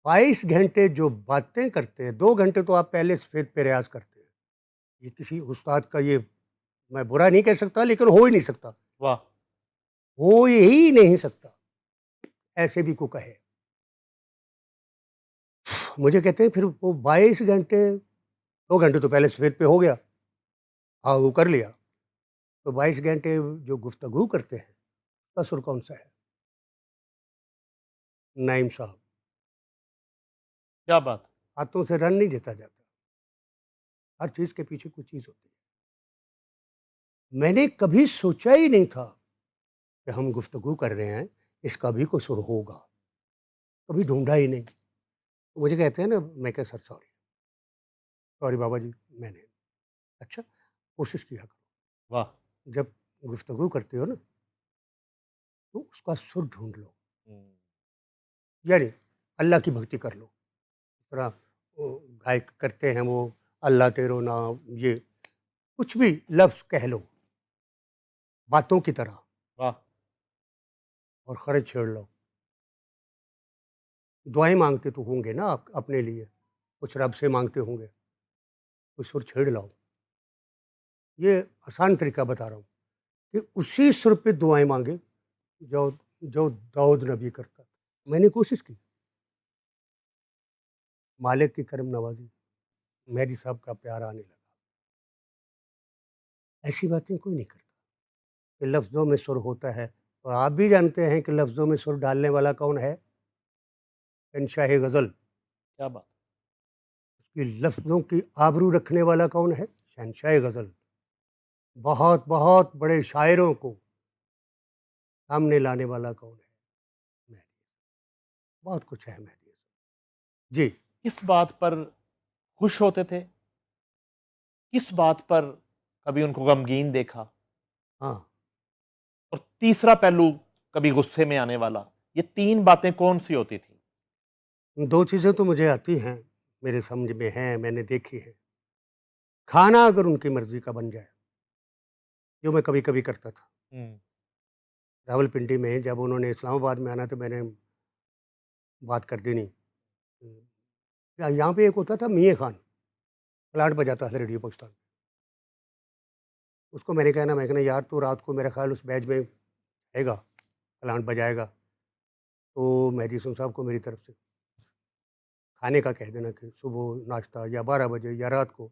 22 घंटे जो बातें करते हैं, 2 घंटे तो आप पहले सफ़ेद पे रियाज़ करते हैं। ये किसी उस्ताद का ये मैं बुरा नहीं कह सकता लेकिन हो ही नहीं सकता। वाह। हो ही नहीं सकता, ऐसे भी कोई कहे। मुझे कहते हैं फिर वो 22 घंटे 2 घंटे तो पहले सफ़ेद पे हो गया। हाँ, वो कर लिया। तो 22 घंटे जो गुफ्तगू करते हैं, उसका सुर कौन-सा है? नईम साहब, क्या बात। हाथों से रन नहीं जीता जाता। हर चीज़ के पीछे कुछ चीज़ होती है। मैंने कभी सोचा ही नहीं था कि हम गुफ्तगू कर रहे हैं, इसका भी कोई सुर होगा। कभी ढूँढा ही नहीं। तो मुझे कहते हैं ना, मैं कहा सर सॉरी, सॉरी बाबा जी मैंने अच्छा कोशिश किया करो। वाह। जब गुफ्तगू करते हो ना, तो उसका सुर ढूँढ लो। हम्म, यानी अल्लाह की भक्ति कर लो। इस तरह वो गायक करते हैं वो अल्लाह तेरो नाम ये कुछ भी लफ्ज़ कह लो, बातों की तरह वाह। और खर्च छेड़ लो। दुआएँ माँगते तो होंगे ना आप अपने लिए, कुछ रब से माँगते होंगे, कोई सुर छेड़ लाओ। ये आसान तरीका बता रहा हूँ कि उसी सुर पे दुआएँ माँगे जो जो दाऊद नबी करता। मैंने कोशिश की, मालिक की करम नवाज़ी, मेहदी साहब का प्यार आने लगा। ऐसी बातें कोई नहीं करता कि लफ्ज़ों में सुर होता है और आप भी जानते हैं कि लफ्ज़ों में सुर डालने वाला कौन है? शहंशाह ग़ज़ल। क्या बात। कि लफ्ज़ों की आबरू रखने वाला कौन है? शहंशाह ग़ज़ल। बहुत बहुत बड़े शायरों को सामने लाने वाला कौन है? मैं। बहुत कुछ है मेहदी। जी, किस बात पर खुश होते थे, किस बात पर कभी उनको गमगीन देखा, हाँ। और तीसरा पहलू कभी गुस्से में आने वाला, ये तीन बातें कौन सी होती थी? 2 चीज़ें तो मुझे आती हैं, मेरे समझ में हैं, मैंने देखी हैं। खाना अगर उनकी मर्ज़ी का बन जाए, जो मैं कभी-कभी करता था। हम्म। रावलपिंडी में जब उन्होंने इस्लामाबाद में आना तो मैंने बात कर दी नहीं। यहाँ पे एक होता था मियाँ खान, प्लाट बजाता था रेडियो पाकिस्तान। उसको मैंने कहना मैं कहना यार तू रात को मेरा ख़्याल उस बैच में रहेगा, प्लांट बजाएगा। तो मेहदी हसन साहब को मेरी तरफ से खाने का कह देना कि सुबह नाश्ता या 12 बजे या रात को,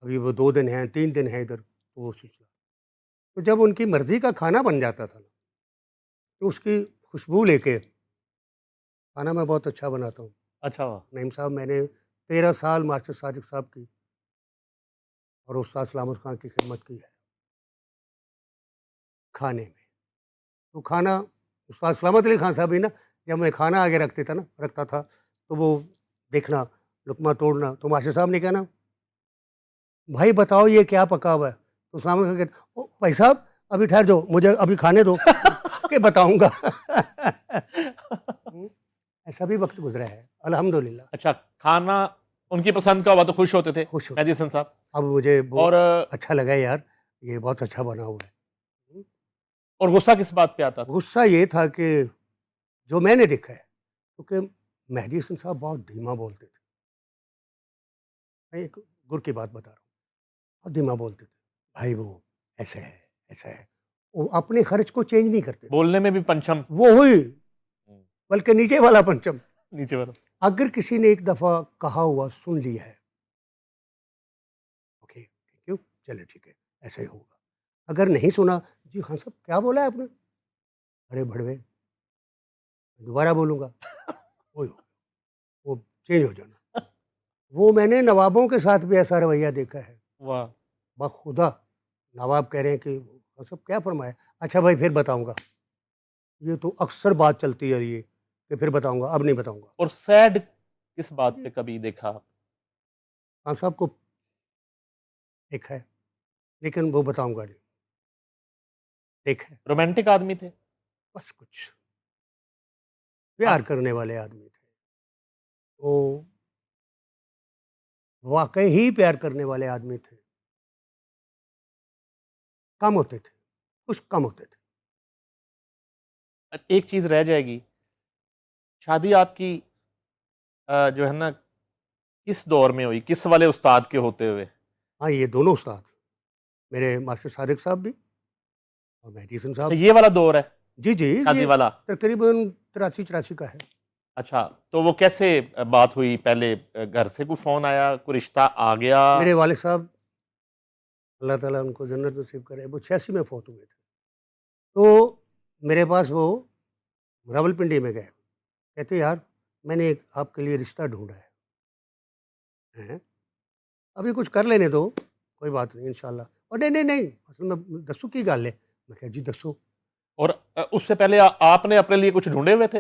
अभी वो 2 दिन हैं, 3 दिन हैं इधर, तो वो सिलसिला। तो जब उनकी मर्ज़ी का खाना बन जाता था ना, तो उसकी खुशबू लेके खाना मैं बहुत अच्छा बनाता हूँ। अच्छा। वाह। नईम साहब मैंने 13 साल मास्टर सादिक साहब की और उस्ताद सलामत खान की खिदमत की है, खाने में। तो खाना उस्ताद सलामत अली खान साहब भी ना, जब मैं खाना आगे रखता था, तो वो देखना, लुक़मा तोड़ना, तो मास्टर साहब ने कहना, "भाई बताओ ये क्या पका हुआ है?" तो सलामत खान कहते, "ओ भाई साहब अभी ठहर जाओ, मुझे अभी खाने दो, खा के बताऊँगा।" हुँ, ऐसा भी वक़्त गुज़रा है, अल्हम्दुलिल्लाह। अच्छा, खाना उनकी पसंद का हुआ तो खुश होते थे खुश होता मेहदी हसन साहब। अब मुझे वो और अच्छा लगा यार, ये बहुत अच्छा बना हुआ है। हुँ, और गुस्सा किस बात पे आता था? गुस्सा ये था कि जो मैंने देखा है, क्योंकि मेहदी हसन साहब बहुत धीमा बोलते थे। मैं एक गुर की बात बता रहा हूँ, बहुत धीमा बोलते थे। भाई वो ऐसा है। वो अपने खर्च को चेंज नहीं करते थे। बोलने में भी पंचम। वो हुई, हम्म, बल्कि नीचे वाला पंचम। नीचे वाला। अगर किसी ने एक दफ़ा कहा हुआ सुन लिया है, ओके, थैंक यू, चलिए ठीक है, ऐसा ही होगा। अगर नहीं सुना, जी हाँ साहब, क्या बोला है आपने? अरे भड़वे, दोबारा बोलूँगा, ओयो, वो चेंज हो जाना। वो मैंने नवाबों के साथ भी ऐसा रवैया देखा है। वाह। बख़ुदा, नवाब कह रहे हैं कि हाँ साहब क्या फ़रमाया? अच्छा भाई फिर बताऊँगा। ये तो अक्सर बात चलती आ रही है कि फिर बताऊँगा, अब नहीं बताऊँगा। और सैड किस बात जी, पे कभी देखा? खान साहब को एक है, लेकिन वो बताऊँगा नहीं। एक है, रोमांटिक आदमी थे? बस कुछ प्यार आप करने वाले आदमी थे। वो वाक़ई ही प्यार करने वाले आदमी थे। कम होते थे, कुछ कम होते थे। एक चीज़ रह जाएगी, शादी आपकी जो है ना किस दौर में हुई? किस वाले उस्ताद के होते हुए? हाँ, ये दोनों उस्ताद, मेरे मास्टर सादिक साहब भी और मेहदी हसन अच्छा, साहब। ये वाला दौर है जी, जी, शादी ये वाला? तकरीबन 83-84 का है। अच्छा, तो वो कैसे बात हुई? पहले घर से कोई फ़ोन आया, कोई रिश्ता आ गया? मेरे वालिद साहब, अल्लाह ताला उनको जन्नत नसीब करे, वो 86 में फ़ौत हुए थे। तो मेरे पास वो रावलपिंडी में गए, कहते यार मैंने एक आपके लिए रिश्ता ढूँढा है। हैं? अभी कुछ कर लेने दो, कोई बात नहीं इंशाअल्लाह। और नहीं, नहीं, नहीं, असल में दस्सू की गल है। मैं कहा जी दस्सो। और उससे पहले आपने अपने लिए कुछ ढूँढे हुए थे?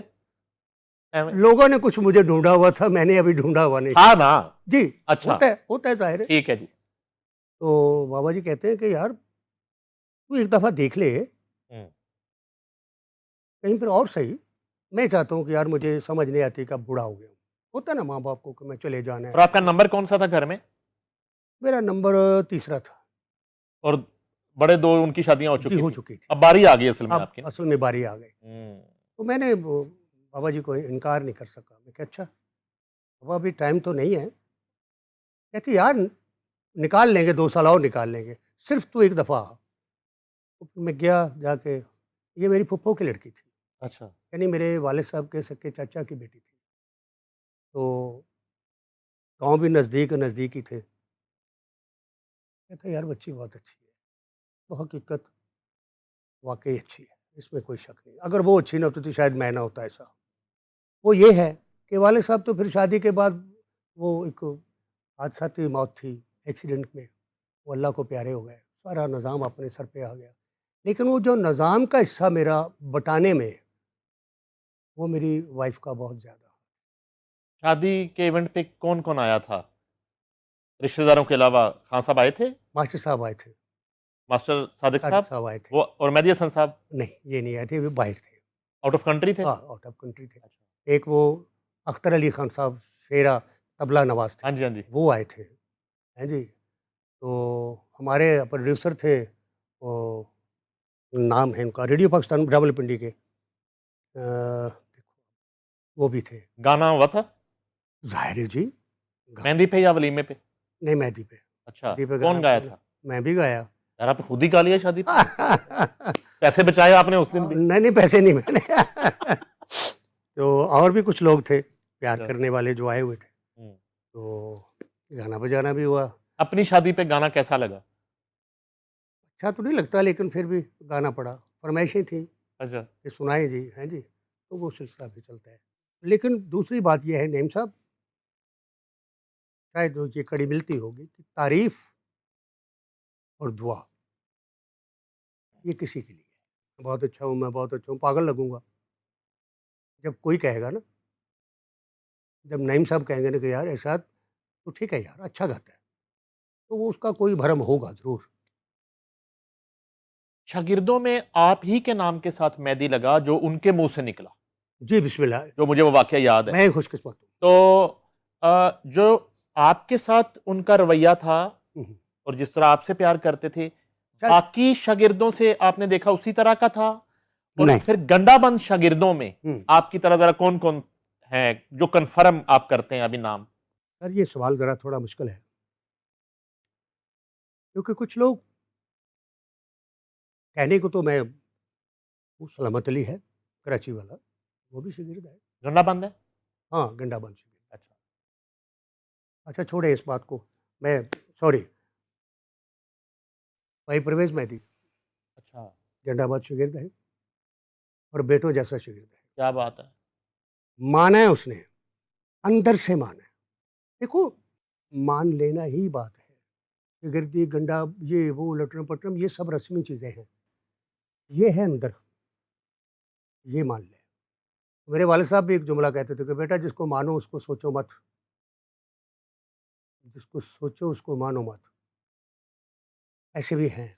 एवें? लोगों ने कुछ मुझे ढूँढा हुआ था, मैंने अभी ढूँढा हुआ नहीं। था ना? जी, अच्छा, होता है ज़ाहिर है। ठीक है जी। तो बाबा जी कहते हैं कि यार तू एक दफ़ा देख ले, हुँ। कहीं पर और सही। मैं चाहता हूँ कि यार मुझे समझ नहीं आती कब बूढ़ा हो गया हूँ। होता है ना माँ-बाप को कि मैं चले जाना है। और आपका नंबर कौन-सा था घर में? मेरा नंबर तीसरा था। और बड़े 2 उनकी शादियाँ हो जी, चुकी हो थी। चुकी थी। अब बारी आ गई असल में अब आपकी ना? असल में बारी आ गई। हुँ। तो मैंने वो बाबा जी को इनकार नहीं कर सका। मैं कहा अच्छा, बाबा अभी टाइम तो नहीं है। कहती यार निकाल लेंगे, 2 साल और निकाल लेंगे, सिर्फ़ तू एक दफ़ा आ। तो फिर मैं गया जाके, ये मेरी फूफो की लड़की थी, अच्छा। यानी मेरे वालिद साहब के सगे चाचा की बेटी थी। तो गाँव भी नज़दीक ही थे। कहता यार बच्ची बहुत अच्छी है। तो हकीकत वाक़ई अच्छी है, इसमें कोई शक नहीं। अगर वो अच्छी ना होती तो शायद मैं ना होता ऐसा। वो ये है कि वालिद साहब तो फिर शादी के बाद वो एक हादसाती मौत थी, एक्सीडेंट में, वो अल्लाह को प्यारे हो गए। सारा निज़ाम अपने सर पे आ गया। लेकिन वो जो निज़ाम का हिस्सा मेरा बटाने में, वो मेरी वाइफ़ का बहुत ज़्यादा। शादी के इवेंट पे कौन-कौन आया था? रिश्तेदारों के अलावा खान साहब आए थे? मास्टर साहब आए थे, मास्टर सादिक सादिक साहब? साहब आए थे। वो और मेहदी हसन साहब नहीं, ये नहीं आए थे, वो बाहर थे। आउट ऑफ कंट्री थे? हाँ, आउट ऑफ कंट्री थे। अच्छा। एक वो अख्तर अली खान साहब, शेरा तबला नवाज़ थे, हाँ जी, हाँ जी। वो आए थे। हैं जी? तो हमारे प्रोड्यूसर थे, वो नाम है उनका, रेडियो पाकिस्तान रावलपिंडी के, वो भी थे। गाना हुआ था? ज़ाहिर है जी, गा मेहंदी पे या वलीमे पे? नहीं मेहंदी पे, अच्छा, मेहंदी पे गाना कौन गाया पड़ेगा। था? मैं भी गाया। यार आपने खुद ही गा लिया शादी पे? पैसे बचाए आपने उस दिन भी? नहीं, नहीं पैसे नहीं मैंने तो और भी कुछ लोग थे, प्यार अच्छा। करने वाले जो आए हुए थे। हुँ। तो गाना बजाना भी हुआ। अपनी शादी पे गाना कैसा लगा? अच्छा तो नहीं लगता लेकिन फिर भी गाना पड़ा, फ़रमाइशें थी अच्छा। कि सुनाएँ जी, हैं जी? तो वो सिलसिला भी चलता है। लेकिन दूसरी बात ये है नईम साहब, शायद ये कड़ी मिलती होगी कि तारीफ़ और दुआ, ये किसी के लिए है। बहुत अच्छा हूँ, मैं बहुत अच्छा हूँ, पागल लगूँगा। जब कोई कहेगा ना, जब नईम साहब कहेंगे ना कि यार इरशाद तो ठीक है यार, अच्छा गाता है, तो वो उसका कोई भरम होगा ज़रूर। शागिर्दों में आप ही के नाम के साथ मेहदी लगा जो उनके मुँह से निकला, जी, बिस्मिल्लाह। जो मुझे वो वाक़या याद है। मैं खुशकिस्मत हूँ। तो जो आपके साथ उनका रवैया था हुँ, हुँ। और जिस तरह आपसे प्यार करते थे, शायद बाकी शागिर्दों से आपने देखा उसी तरह का था? और नहीं। फिर गंडाबंद शागिर्दों में हुँ। आपकी तरह ज़रा कौन-कौन हैं, जो कन्फर्म आप करते हैं अभी नाम? सर ये सवाल ज़रा थोड़ा मुश्किल है, क्योंकि कुछ लोग कहने को तो मैं, वो सलामत अली है, कराची वाला, वो भी शागिर्द है। गंडाबंद है? हाँ, गंडाबंद शागिर्द। अच्छा। अच्छा छोड़ें इस बात को, मैं सॉरी, भाई परवेज़ मेहदी अच्छा, गंडाबाद शागिर्द है और बेटों जैसा शागिर्द है। क्या बात है! माना है उसने, अंदर से माना है। देखो, मान लेना ही बात है। शागिर्दी, गंडा, ये वो लटरम-पटरम ये सब रस्मी चीज़ें हैं। ये है अंदर, ये मान लें। मेरे वालिद साहब भी एक जुमला कहते थे कि बेटा जिसको मानो उसको सोचो मत, जिसको सोचो उसको मानो मत। ऐसे भी हैं।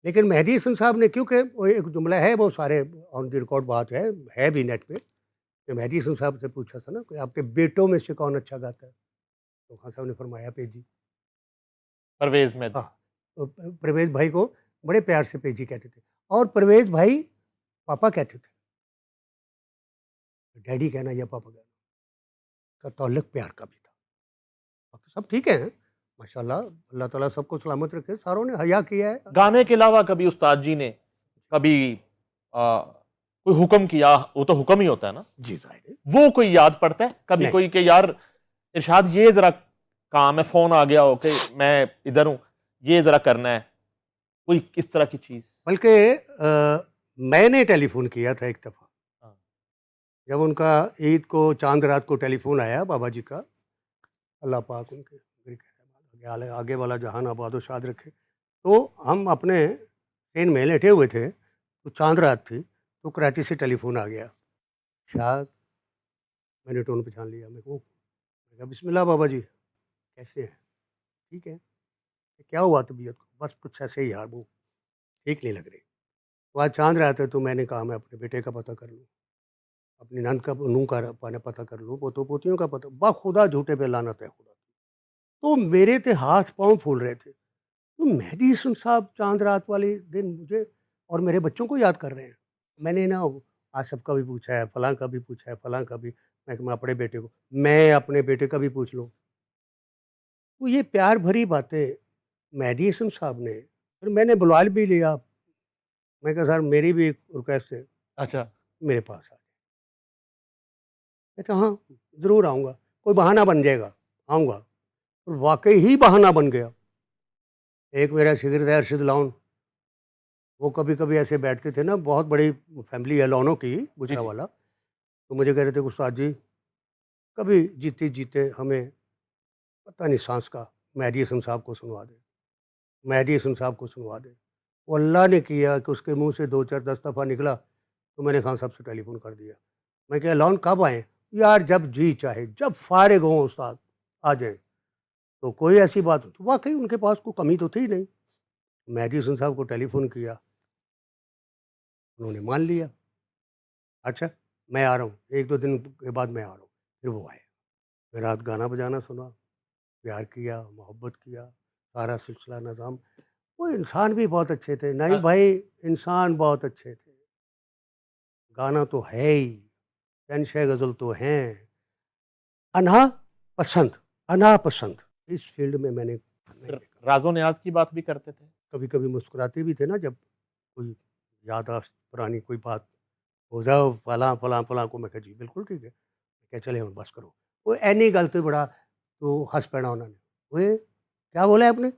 लेकिन मेहदी हसन साहब ने, क्योंकि वो एक जुमला है, वो सारे ऑन द रिकॉर्ड बात है भी नेट पे, कि मेहदी हसन साहब से पूछा था ना कि आपके बेटों में से कौन अच्छा गाता है? तो खान साहब ने फरमाया पेजी। परवेज में हाँ, तो परवेज़ भाई को बड़े प्यार से पेजी कहते थे, और परवेज़ भाई पापा कहते थे। डैडी कहना या पापा कहना का ताल्लुक प्यार का भी था। बाकी सब ठीक है, माशाल्लाह, अल्लाह ताला सबको सलामत रखे, सारों ने हया किया है। गाने के अलावा कभी उस्ताद जी ने कभी कोई हुक्म किया, वो तो हुक्म ही होता है ना, जी ज़ाहिर है। वो कोई याद पड़ता है कभी नहीं। कोई कि यार इरशाद ये जरा काम है, फोन आ गया हो कि मैं इधर हूं, ये जरा करना है, कोई किस तरह की चीज? बल्कि मैंने टेलीफ़ोन किया था एक दफ़ा, हाँ, जब उनका ईद को चाँद रात को टेलीफ़ोन आया बाबा जी का, अल्लाह पाक उनके आगे वाला जहान आबाद व शाद रखे। तो हम अपने ट्रेन में लेटे हुए थे, तो चाँद रात थी, तो कराची से टेलीफ़ोन आ गया। शायद मैंने टोन पहचान लिया, मैं कहा बिस्मिल्लाह बाबा जी, कैसे हैं? ठीक है। क्या हुआ तबीयत को? बस कुछ ऐसे ही यार, वो ठीक नहीं लग रही। तो आज चाँद रात है, तो मैंने कहा मैं अपने बेटे का पता कर लूँ, अपनी नंद का नूंह का पता कर लूँ, पोतों पोतियों का पता, बाखुदा झूठे पे लानत है खुदा। तो मेरे तो हाथ पाँव फूल रहे थे। तो मेहदी हसन साहब चाँद रात वाले दिन मुझे और मेरे बच्चों को याद कर रहे हैं। मैंने ना आसिफ का भी पूछा है, फलाँ का भी पूछा है, फलाँ का भी। मैं अपने बेटे को, मैं अपने बेटे का भी पूछ लूँ। तो ये प्यार भरी बातें मेहदी हसन साहब ने, फिर मैंने बुलवा भी लिया। मैं कहा सर मेरी भी एक रिक्वेस्ट है, अच्छा, मेरे पास आ जाए। कहते हाँ, ज़रूर आऊँगा, कोई बहाना बन जाएगा, आऊँगा। और वाक़ई ही बहाना बन गया। एक मेरा शागिर्द है अरशद लोन, वो कभी-कभी ऐसे बैठते थे ना, बहुत बड़ी फैमिली है लोनों की, जी जी, गुजरांवाला। तो मुझे कह रहे थे उस्ताद जी, कभी जीते-जीते हमें पता नहीं साँस का मेहदी हसन साहब को सुनवा दें, मेहदी हसन साहब को सुनवा दें। वो अल्लाह ने किया कि उसके मुँह से 2 4 10 दफ़ा निकला, तो मैंने खान साहब से टेलीफ़ोन कर दिया। मैं कहा लोन कब आएँ? यार जब जी चाहे, जब फ़ारिग हों उस्ताद, आ जाएँ। तो कोई ऐसी बात, तो वाक़ई उनके पास कोई कमी तो थी नहीं। मेहदी हसन साहब को टेलीफ़ोन किया, उन्होंने मान लिया। अच्छा, मैं आ रहा हूँ, 1-2 दिन के बाद मैं आ रहा हूँ। फिर वो आए, फिर रात गाना बजाना सुना, प्यार किया, मोहब्बत किया, सारा सिलसिला निज़ाम। वो इंसान भी बहुत अच्छे थे, नहीं भाई, इंसान बहुत अच्छे थे। गाना तो है ही, शहंशाह गज़ल तो हैं। अनहा पसंद, अनहा पसंद, इस फ़ील्ड में मैंने नहीं देखा। राजो न्याज की बात भी करते थे। कभी-कभी मुस्कुराते भी थे ना, जब कोई याददाश्त पुरानी कोई बात हो जाओ, फलाँ, फलाँ, फलाँ को, मैं कहा जी बिल्कुल ठीक है। मैं कहा चले हुण बस करो। वो एनी गल ते बड़ा तो हँस पैना उन्होंने। ओए! क्या बोला आपने?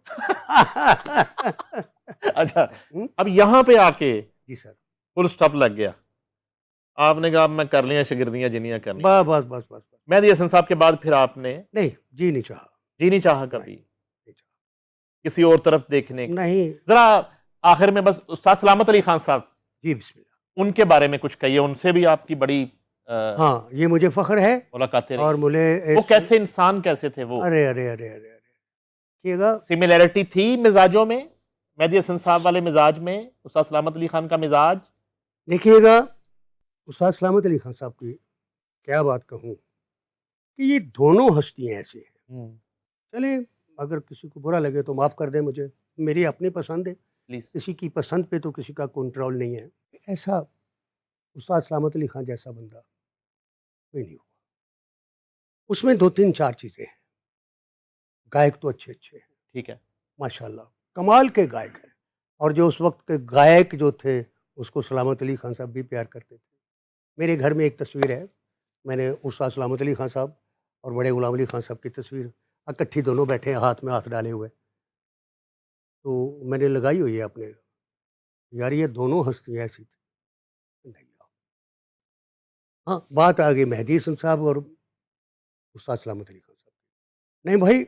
अच्छा, हुँ, अब यहाँ पे आके जी सर। फुल स्टॉप लग गया, आपने कहा अब मैं कर लिया शागिर्दियाँ जिन्नियाँ करनी। बस। मेहदी हसन साहब के बाद फिर आपने नहीं, जी नहीं चाहा, जी नहीं चाहा नहीं, कभी नहीं चाहा। किसी और तरफ देखने का? नहीं, जरा आखिर में बस उस्ताद सलामत अली खान साहब, जी बिस्मिल्लाह। उनके बारे में कुछ कहिए, उनसे भी आपकी बड़ी हाँ, ये मुझे फ़ख्र है। मुलाकातें और रही हैं। मुझे वो इस, कैसे इंसान कैसे थे वो? अरे, अरे, अरे, अरे, अरे! देखिएगा, सिमिलैरिटी थी मिजाजों में, मेहदी हसन साहब वाले मिजाज में, उस्ताद सलामत अली खान का मिजाज? देखिएगा, उस्ताद सलामत अली खान साहब की क्या बात कहूँ, कि ये दोनों हस्तियाँ ऐसी हैं। हम्म, चलें, अगर किसी को बुरा लगे तो माफ़ कर दें मुझे, मेरी अपनी पसंद है, प्लीज। किसी की पसंद पे तो किसी का कंट्रोल नहीं है। ऐसा उस्ताद सलामत अली खान जैसा बंदा कोई नहीं हुआ। उसमें 2-3 4 चीज़ें हैं। गायक तो अच्छे-अच्छे हैं, ठीक है। माशाल्लाह, कमाल के गायक हैं। और जो उस वक़्त के गायक जो थे, उसको सलामत अली खान साहब भी प्यार करते थे। मेरे घर में एक तस्वीर है, मैंने उस्ताद सलामत अली खान साहब और बड़े गुलाम अली खान साहब की तस्वीर इकट्ठी दोनों बैठे हैं, हाथ में हाथ डाले हुए। तो मैंने लगाई हुई है अपने, यार ये दोनों हस्तियाँ ऐसी थी। नहीं, हाँ, बात आ गई मेहदी हसन साहब और उस्ताद सलामत अली खान साहब। नहीं भाई,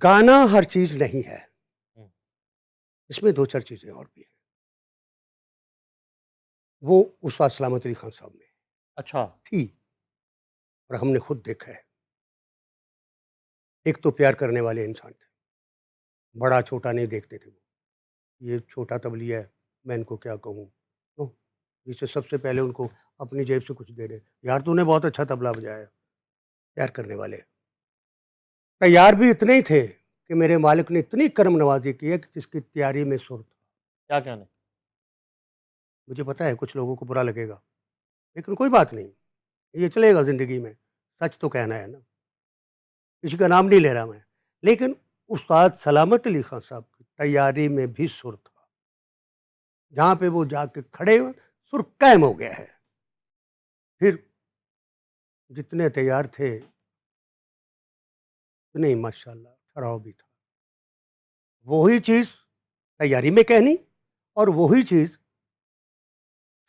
गाना हर चीज़ नहीं है, हम्म, इसमें 2-4 चीज़ें और भी हैं। वो उस्ताद सलामत अली खान साहब में अच्छा। थी, और हमने खुद देखा है। एक तो प्यार करने वाले इंसान थे, बड़ा छोटा नहीं देखते थे वो। ये छोटा तबलिया है, मैं इनको क्या कहूँ, तो जिससे सबसे पहले उनको अपनी जेब से कुछ दे दे, यार तूने बहुत अच्छा तबला बजाया। तैयार करने वाले तैयार भी इतने ही थे कि मेरे मालिक ने इतनी करम नवाजी की है कि जिसकी तैयारी में सुर था। क्या कहने। मुझे पता है कुछ लोगों को बुरा लगेगा, लेकिन कोई बात नहीं, ये चलेगा ज़िंदगी में, सच तो कहना है ना, किसी का नाम नहीं ले रहा मैं। लेकिन उस्ताद सलामत अली खां साहब की तैयारी में भी सुर था, जहाँ पे वो जाके खड़े हुए, सुर कायम हो गया है। फिर जितने तैयार थे उतने ही माशाल्लाह ठहराव भी था। वही चीज़ तैयारी में कहनी और वही चीज़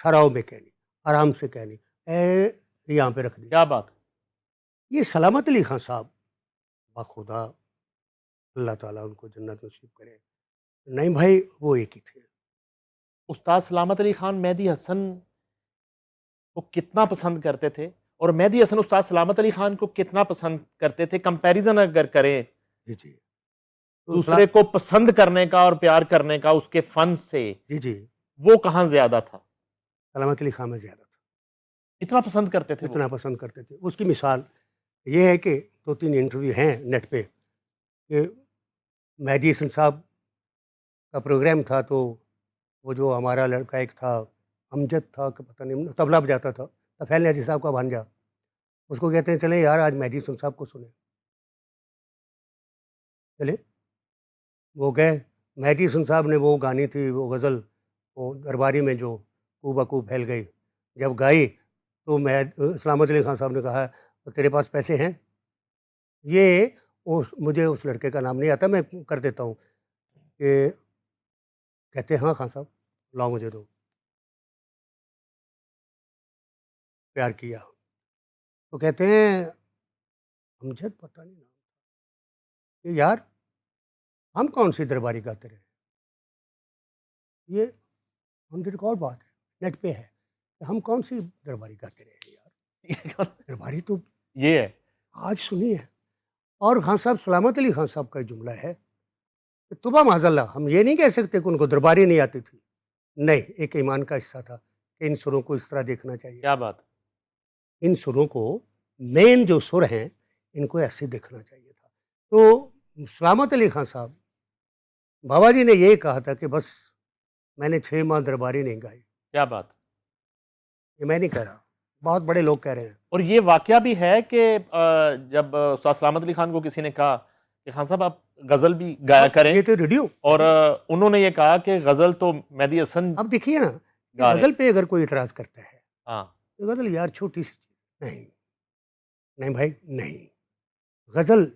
ठहराव में कहनी, आराम से कहनी, ए यहाँ पे रख दी। क्या बात। ये सलामत अली खां साहब बाखुदा, अल्लाह ताला उनको जन्नत नसीब करे। नहीं भाई, वो एक ही थे। उस्ताद सलामत अली खान मेहदी हसन को कितना पसंद करते थे और मेहदी हसन उस्ताद सलामत अली खान को कितना पसंद करते थे, कंपैरिजन अगर करें जी, जी। तो दूसरे को पसंद करने का और प्यार करने का उसके फन से, जी, जी। वो कहाँ ज्यादा था। सलामत अली खां में ज़्यादा था। इतना पसंद करते थे वो। इतना पसंद करते थे। उसकी मिसाल ये है कि 2-3 इंटरव्यू हैं नेट पे कि मेहदी हसन साहब का प्रोग्राम था, तो वो जो हमारा लड़का एक था, अमजद था कि पता नहीं, तबला बजाता था, तफ़ैल नियाज़ी साहब का भांजा, उसको कहते हैं चले यार आज मेहदी हसन साहब को सुने। चले, वो गए, मेहदी हसन साहब ने वो गानी थी वो गज़ल, वो दरबारी में जो कू बकू फैल गई, जब गाई तो सलामत अली खां साहब ने कहा तेरे पास पैसे हैं? ये मुझे उस लड़के का नाम नहीं आता, मैं कर देता हूँ कि कहते हैं हाँ खां साहब, लाओ मुझे दो। प्यार किया, तो कहते हैं अमजद पता नहीं नाम, कि यार हम कौन सी दरबारी गाते रहे, ये ऑन द रिकॉर्ड बात है, नेट पे है कि हम कौन सी दरबारी गाते रहे यार, दरबारी तो ये है। आज सुनी है। और खान साहब, सलामत अली खान साहब का जुमला है कि तुबा माज़ल्ला, हम ये नहीं कह सकते कि उनको दरबारी नहीं आती थी, नहीं, एक ईमान का हिस्सा था कि इन सुरों को इस तरह देखना चाहिए, क्या बात। इन सुरों को, मेन जो सुर हैं इनको ऐसे देखना चाहिए था। तो सलामत अली खान साहब, बाबा जी ने ये कहा था कि बस मैंने 6 माह दरबारी नहीं गाई। क्या बात। ये मैं नहीं कह रहा, बहुत बड़े लोग कह रहे हैं। और ये वाकया भी है कि जब उस्ताद सलामत अली खान को किसी ने कहा कि खान साहब आप गजल भी गाया करें, ये तो रेडियो, और उन्होंने ये कहा कि गजल तो मेहदी हसन अब देखिए ना कि गा रहे। गज़ल पे अगर कोई इतराज़ करता है, हाँ। तो गज़ल यार छोटी सी चीज़ नहीं, नहीं भाई नहीं, गज़ल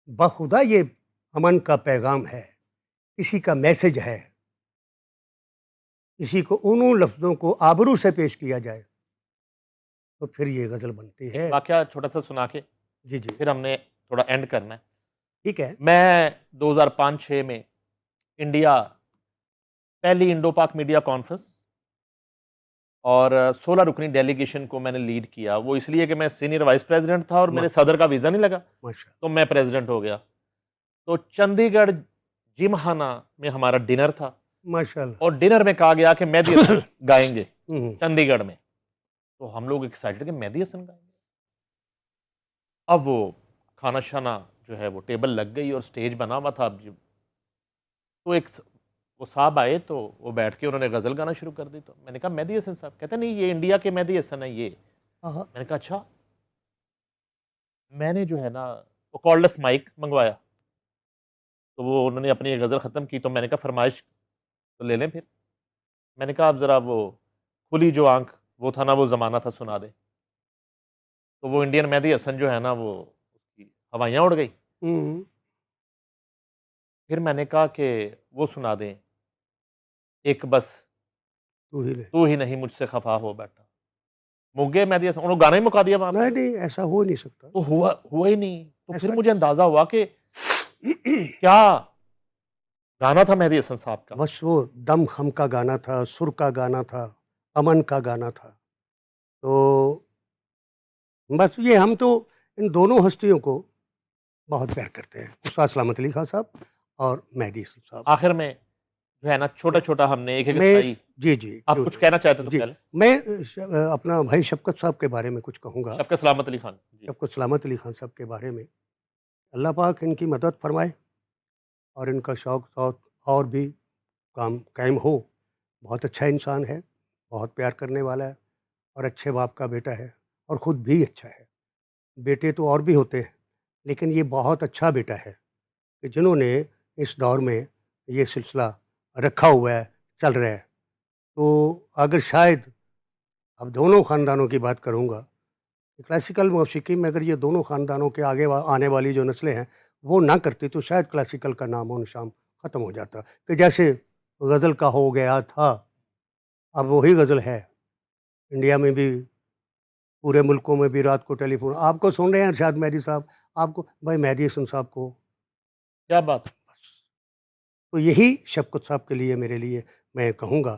बाखुदा ये अमन का पैगाम है, किसी का मैसेज है, किसी को उन लफ्ज़ों को आबरू से पेश किया जाए तो फिर ये गज़ल बनती एक है। वाकया छोटा सा सुना के जी, जी। फिर हमने थोड़ा एंड करना है। ठीक है। मैं 2005-6 में इंडिया पहली इंडो पाक मीडिया कॉन्फ्रेंस और 16 रुकनी डेलीगेशन को मैंने लीड किया। वो इसलिए कि मैं सीनियर वाइस प्रेसिडेंट था और मेरे सदर का वीज़ा नहीं लगा, माशा तो मैं प्रेसिडेंट हो गया। तो चंडीगढ़ जिमखाना में हमारा डिनर था माशाअल्लाह। और डिनर में कहा गया कि मेहदी हसन गाएंगे हुँ, चंडीगढ़ में। तो हम लोग एक्साइटेड कि मेहदी हसन गाएंगे। अब वो खाना शाना जो है वो टेबल लग गई और स्टेज बना हुआ था। अब तो वो साहब आए तो वो बैठ के उन्होंने गज़ल गाना शुरू कर दी। तो मैंने कहा मेहदी हसन साहब, कहते नहीं ये इंडिया के मेहदी हसन है ये। हाँ, हाँ। मैंने कहा अच्छा। मैंने जो है ना वो कॉर्डलेस माइक मंगवाया, तो वो उन्होंने अपनी ये गज़ल ख़त्म की, तो मैंने कहा फरमाइश तो ले लें फिर। मैंने कहा आप ज़रा वो खुली जो आंख वो था ना वो ज़माना था सुना दें। तो वो इंडियन मेहदी हसन जो है ना वो उसकी हवाइयाँ उड़ गई। हुँ, फिर मैंने कहा कि वो सुना दें, एक बस तू ही ले। तू ही नहीं मुझसे खफा हो बैठा। मुक गए मेहदी हसन, उन्होंने गाना ही मुका दिया वहाँ पे। नहीं, नहीं, ऐसा हो नहीं सकता। तो हुआ ही नहीं। तो फिर ऐसा मुझे अंदाज़ा हुआ कि क्या गाना था मेहदी हसन साहब का। बस वो दम खम का गाना था, सुर का गाना था, अमन का गाना था। तो बस ये हम तो इन दोनों हस्तियों को बहुत प्यार करते हैं, उस्ताद सलामत अली खां साहब और मेहदी हसन साहब। आखिर में जो है ना, छोटा-छोटा हमने एक-एक मैं स्थाई जी, जी, आप ज़रूर। कुछ कहना चाहते तो जी, पहले? मैं अपना भाई शफ़क़त साहब के बारे में कुछ कहूँगा। शफ़क़त सलामत अली खान। जी। शफ़क़त सलामत अली खान साहब के बारे में। अल्लाह पाक इनकी मदद फ़रमाए और इनका शौक-शौक और भी काम कायम हो। बहुत अच्छा इंसान है, बहुत प्यार करने वाला है और अच्छे बाप का बेटा है और ख़ुद भी अच्छा है। बेटे तो और भी होते हैं, लेकिन ये बहुत अच्छा बेटा है कि जिन्होंने इस दौर में ये सिलसिला रखा हुआ है, चल रहा है। तो अगर शायद अब दोनों ख़ानदानों की बात करूँगा, क्लासिकल मौसीकी में अगर ये दोनों ख़ानदानों के आगे आने वाली जो नस्लें हैं, वो ना करती तो शायद क्लासिकल का नामो-निशान ख़त्म हो जाता। कि जैसे गज़ल का हो गया था, अब वही गज़ल है। इंडिया में भी, पूरे मुल्कों में भी रात को टेलीफ़ोन आपको सुन रहे हैं अरशाद मेहदी साहब, आपको भाई मेहदी हसन साहब को क्या बात है! तो यही शफ़क़त साहब के लिए मेरे लिए मैं कहूँगा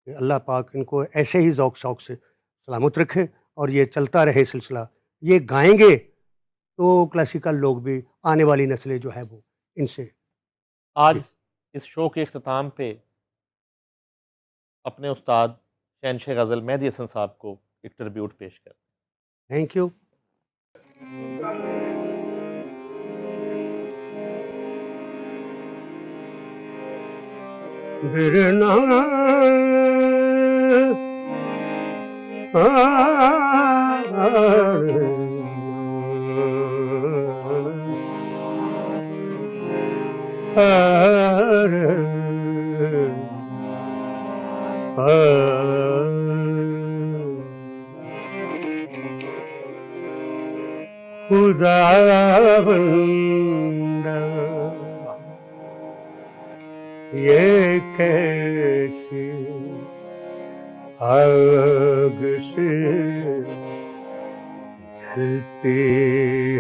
कि अल्लाह पाक इनको ऐसे ही ज़ौक़-शौक़ से सलामत रखे और ये चलता रहे सिलसिला। ये गाएँगे तो क्लासिकल लोग भी, आने वाली नस्लें जो है वो इनसे आज जी। इस शो के इख्तिताम पे अपने उस्ताद शहंशाह ग़ज़ल मेहदी हसन साहब को एक ट्रिब्यूट पेश करें। Thank you. बिरना खुदावंदा ये कैसी आग से जलती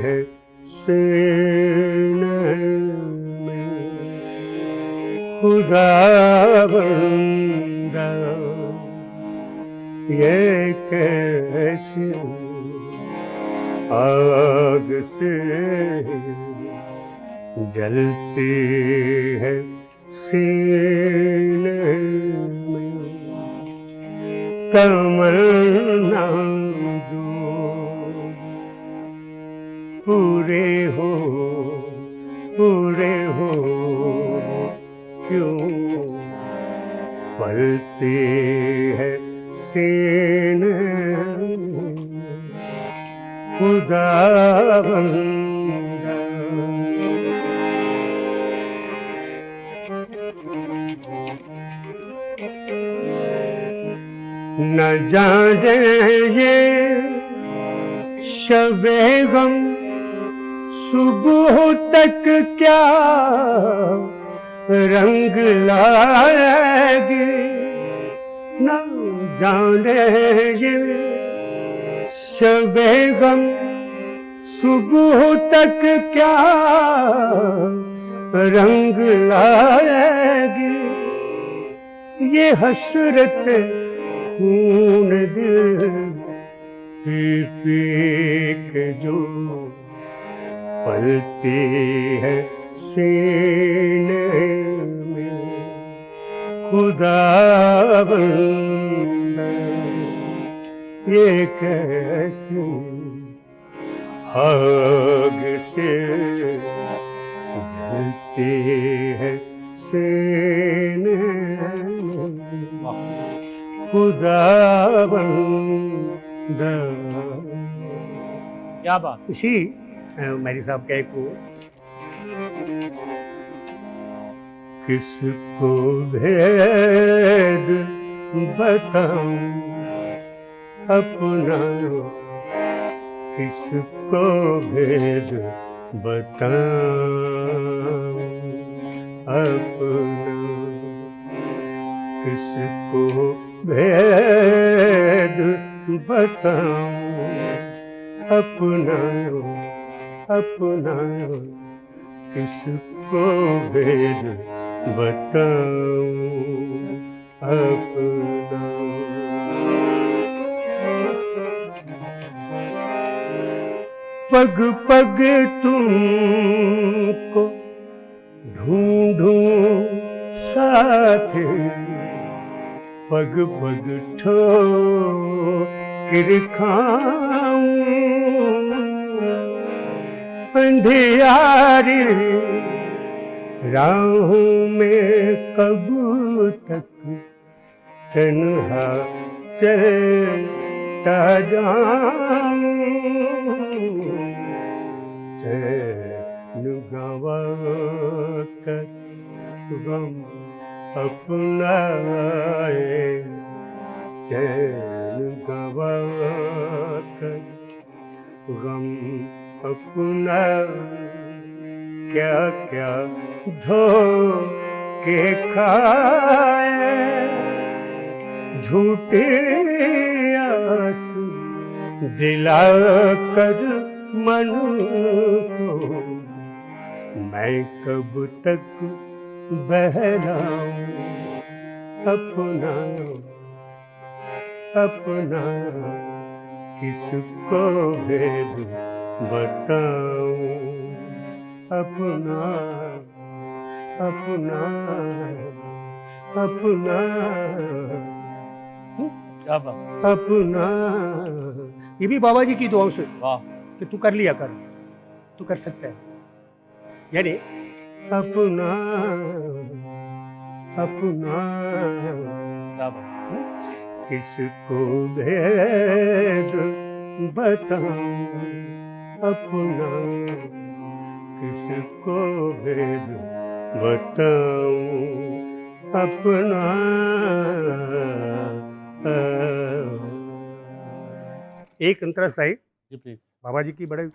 है सीने में, खुदावंदा ये कैसी आग से जलती है सीने में, तमन्ना जो पूरे हो क्यों पलती है सीने में, खुदावंदा न जाने ये शबे गम सुबह तक क्या रंग लाएगी, न जाने ये शबे गम सुबह तक क्या रंग लाएगी, ये हसरत खून दिल पी के जो पलती है सीने में, खुदावंदा ये कैसी आग से जलती है सीने में, खुदावंदा। क्या बात! इसी मेहदी साहब का एक वो किसको भेद बताऊं अपना, किसको भेद बताऊं अपना, किसको भेद बताऊं अपना, किसको भेद बताऊं अपना। पग पग तुमको ढूंढ साथ पग पग ठोकर खाऊं, अंधियारी राहों में कब तक तन्हा चलता जाऊं, चैन गंवा कर गम अपनाए, चैन गंवा कर गम अपना, क्या क्या धोखे खाए, झूठे आंसू दिला कर मन को मैं कब तक बहलाऊं अपना अपना, किसको भेद बताऊं अपना अपना अपना क्या बात, अपना। ये भी बाबा जी की दुआओं से वाह, कि तू कर लिया कर, तू कर सकता है, यानी अपना अपना, क्या बात, किसको भेद बताऊं अपना, किसको भेद बताऊं अपना। एक अंतरा साहिब जी प्लीज। बाबा जी की बड़े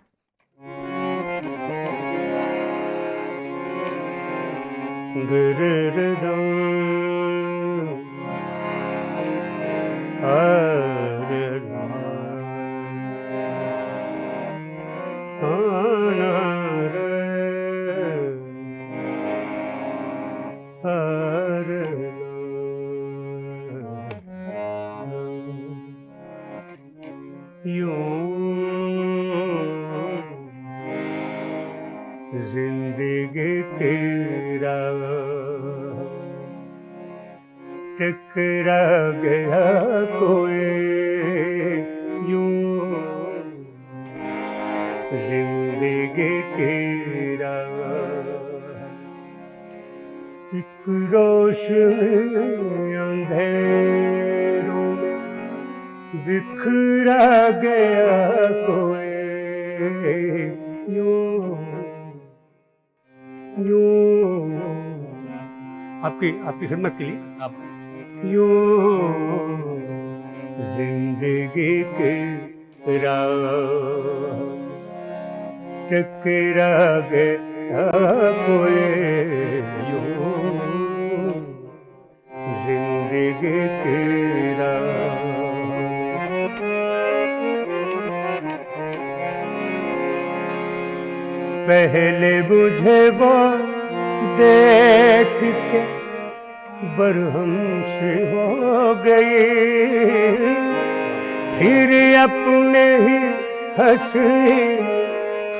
जिंदगी तेरा टकरा गया कोई यूं, जिंदगी तेरा एक रोशनी अंधेरों में बिखरा गया कोई यूं यूं, आपकी खिदमत के लिए आप यूं, जिंदगी के राह टकरा गया कोई यूं, जिंदगी के राह। पहले मुझे वो देख के बरहम से हो गई, फिर अपने ही हंसी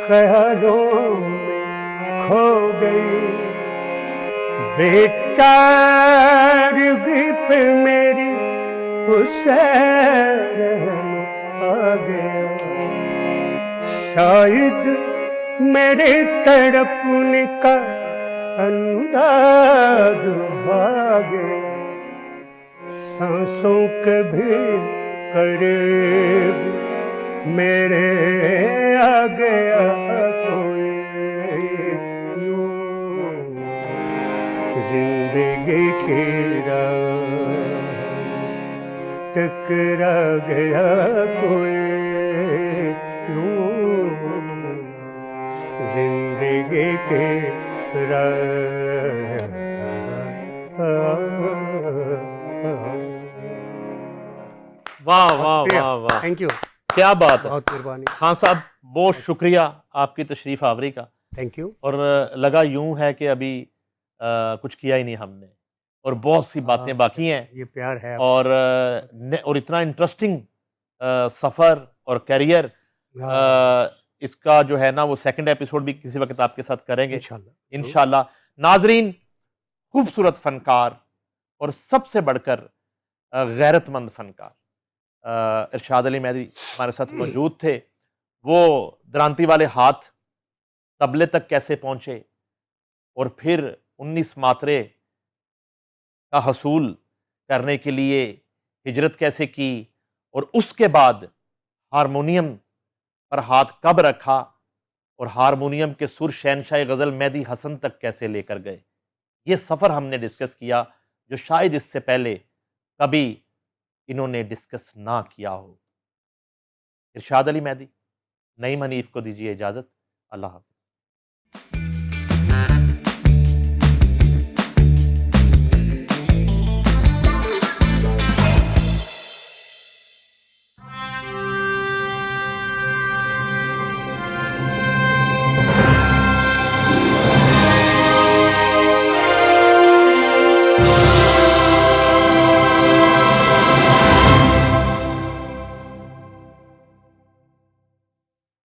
ख्यालों में खो गई, बेचारगी पे मेरी उसे रहम आ गया, शायद मेरे तड़पने का अंदाज भागे, सांसों के भी करीब मेरे आ गया कोई यूं, जिंदगी की राह टकरा गया कोई यूं, जिंदगी के वाह वाह वाह वाह, थैंक यू, क्या बात है। बहुत मेहरबानी, खान साहब बहुत शुक्रिया आपकी तशरीफ़ आवरी का। Thank you. और लगा यूं है कि अभी कुछ किया ही नहीं हमने, और बहुत सी बातें बाकी हैं, ये प्यार है और इतना इंटरेस्टिंग सफ़र और कैरियर, इसका जो है ना वो सेकंड एपिसोड भी किसी वक्त आपके साथ करेंगे इंशाल्लाह। इंशाल्लाह। नाजरीन, खूबसूरत फनकार और सबसे बढ़कर गैरतमंद फनकार इरशाद अली मेहदी हमारे साथ मौजूद थे। वो द्रांति वाले हाथ तबले तक कैसे पहुंचे और फिर 19 मात्रे का हसूल करने के लिए हिजरत कैसे की और उसके बाद हारमोनियम पर हाथ कब रखा और हारमोनियम के सुर शहनशाह गज़ल मेहदी हसन तक कैसे लेकर गए, ये सफ़र हमने डिस्कस किया जो शायद इससे पहले कभी इन्होंने डिस्कस ना किया हो। इरशाद अली मेहदी, नईम हनीफ को दीजिए इजाज़त। अल्लाह हाफ़िज़।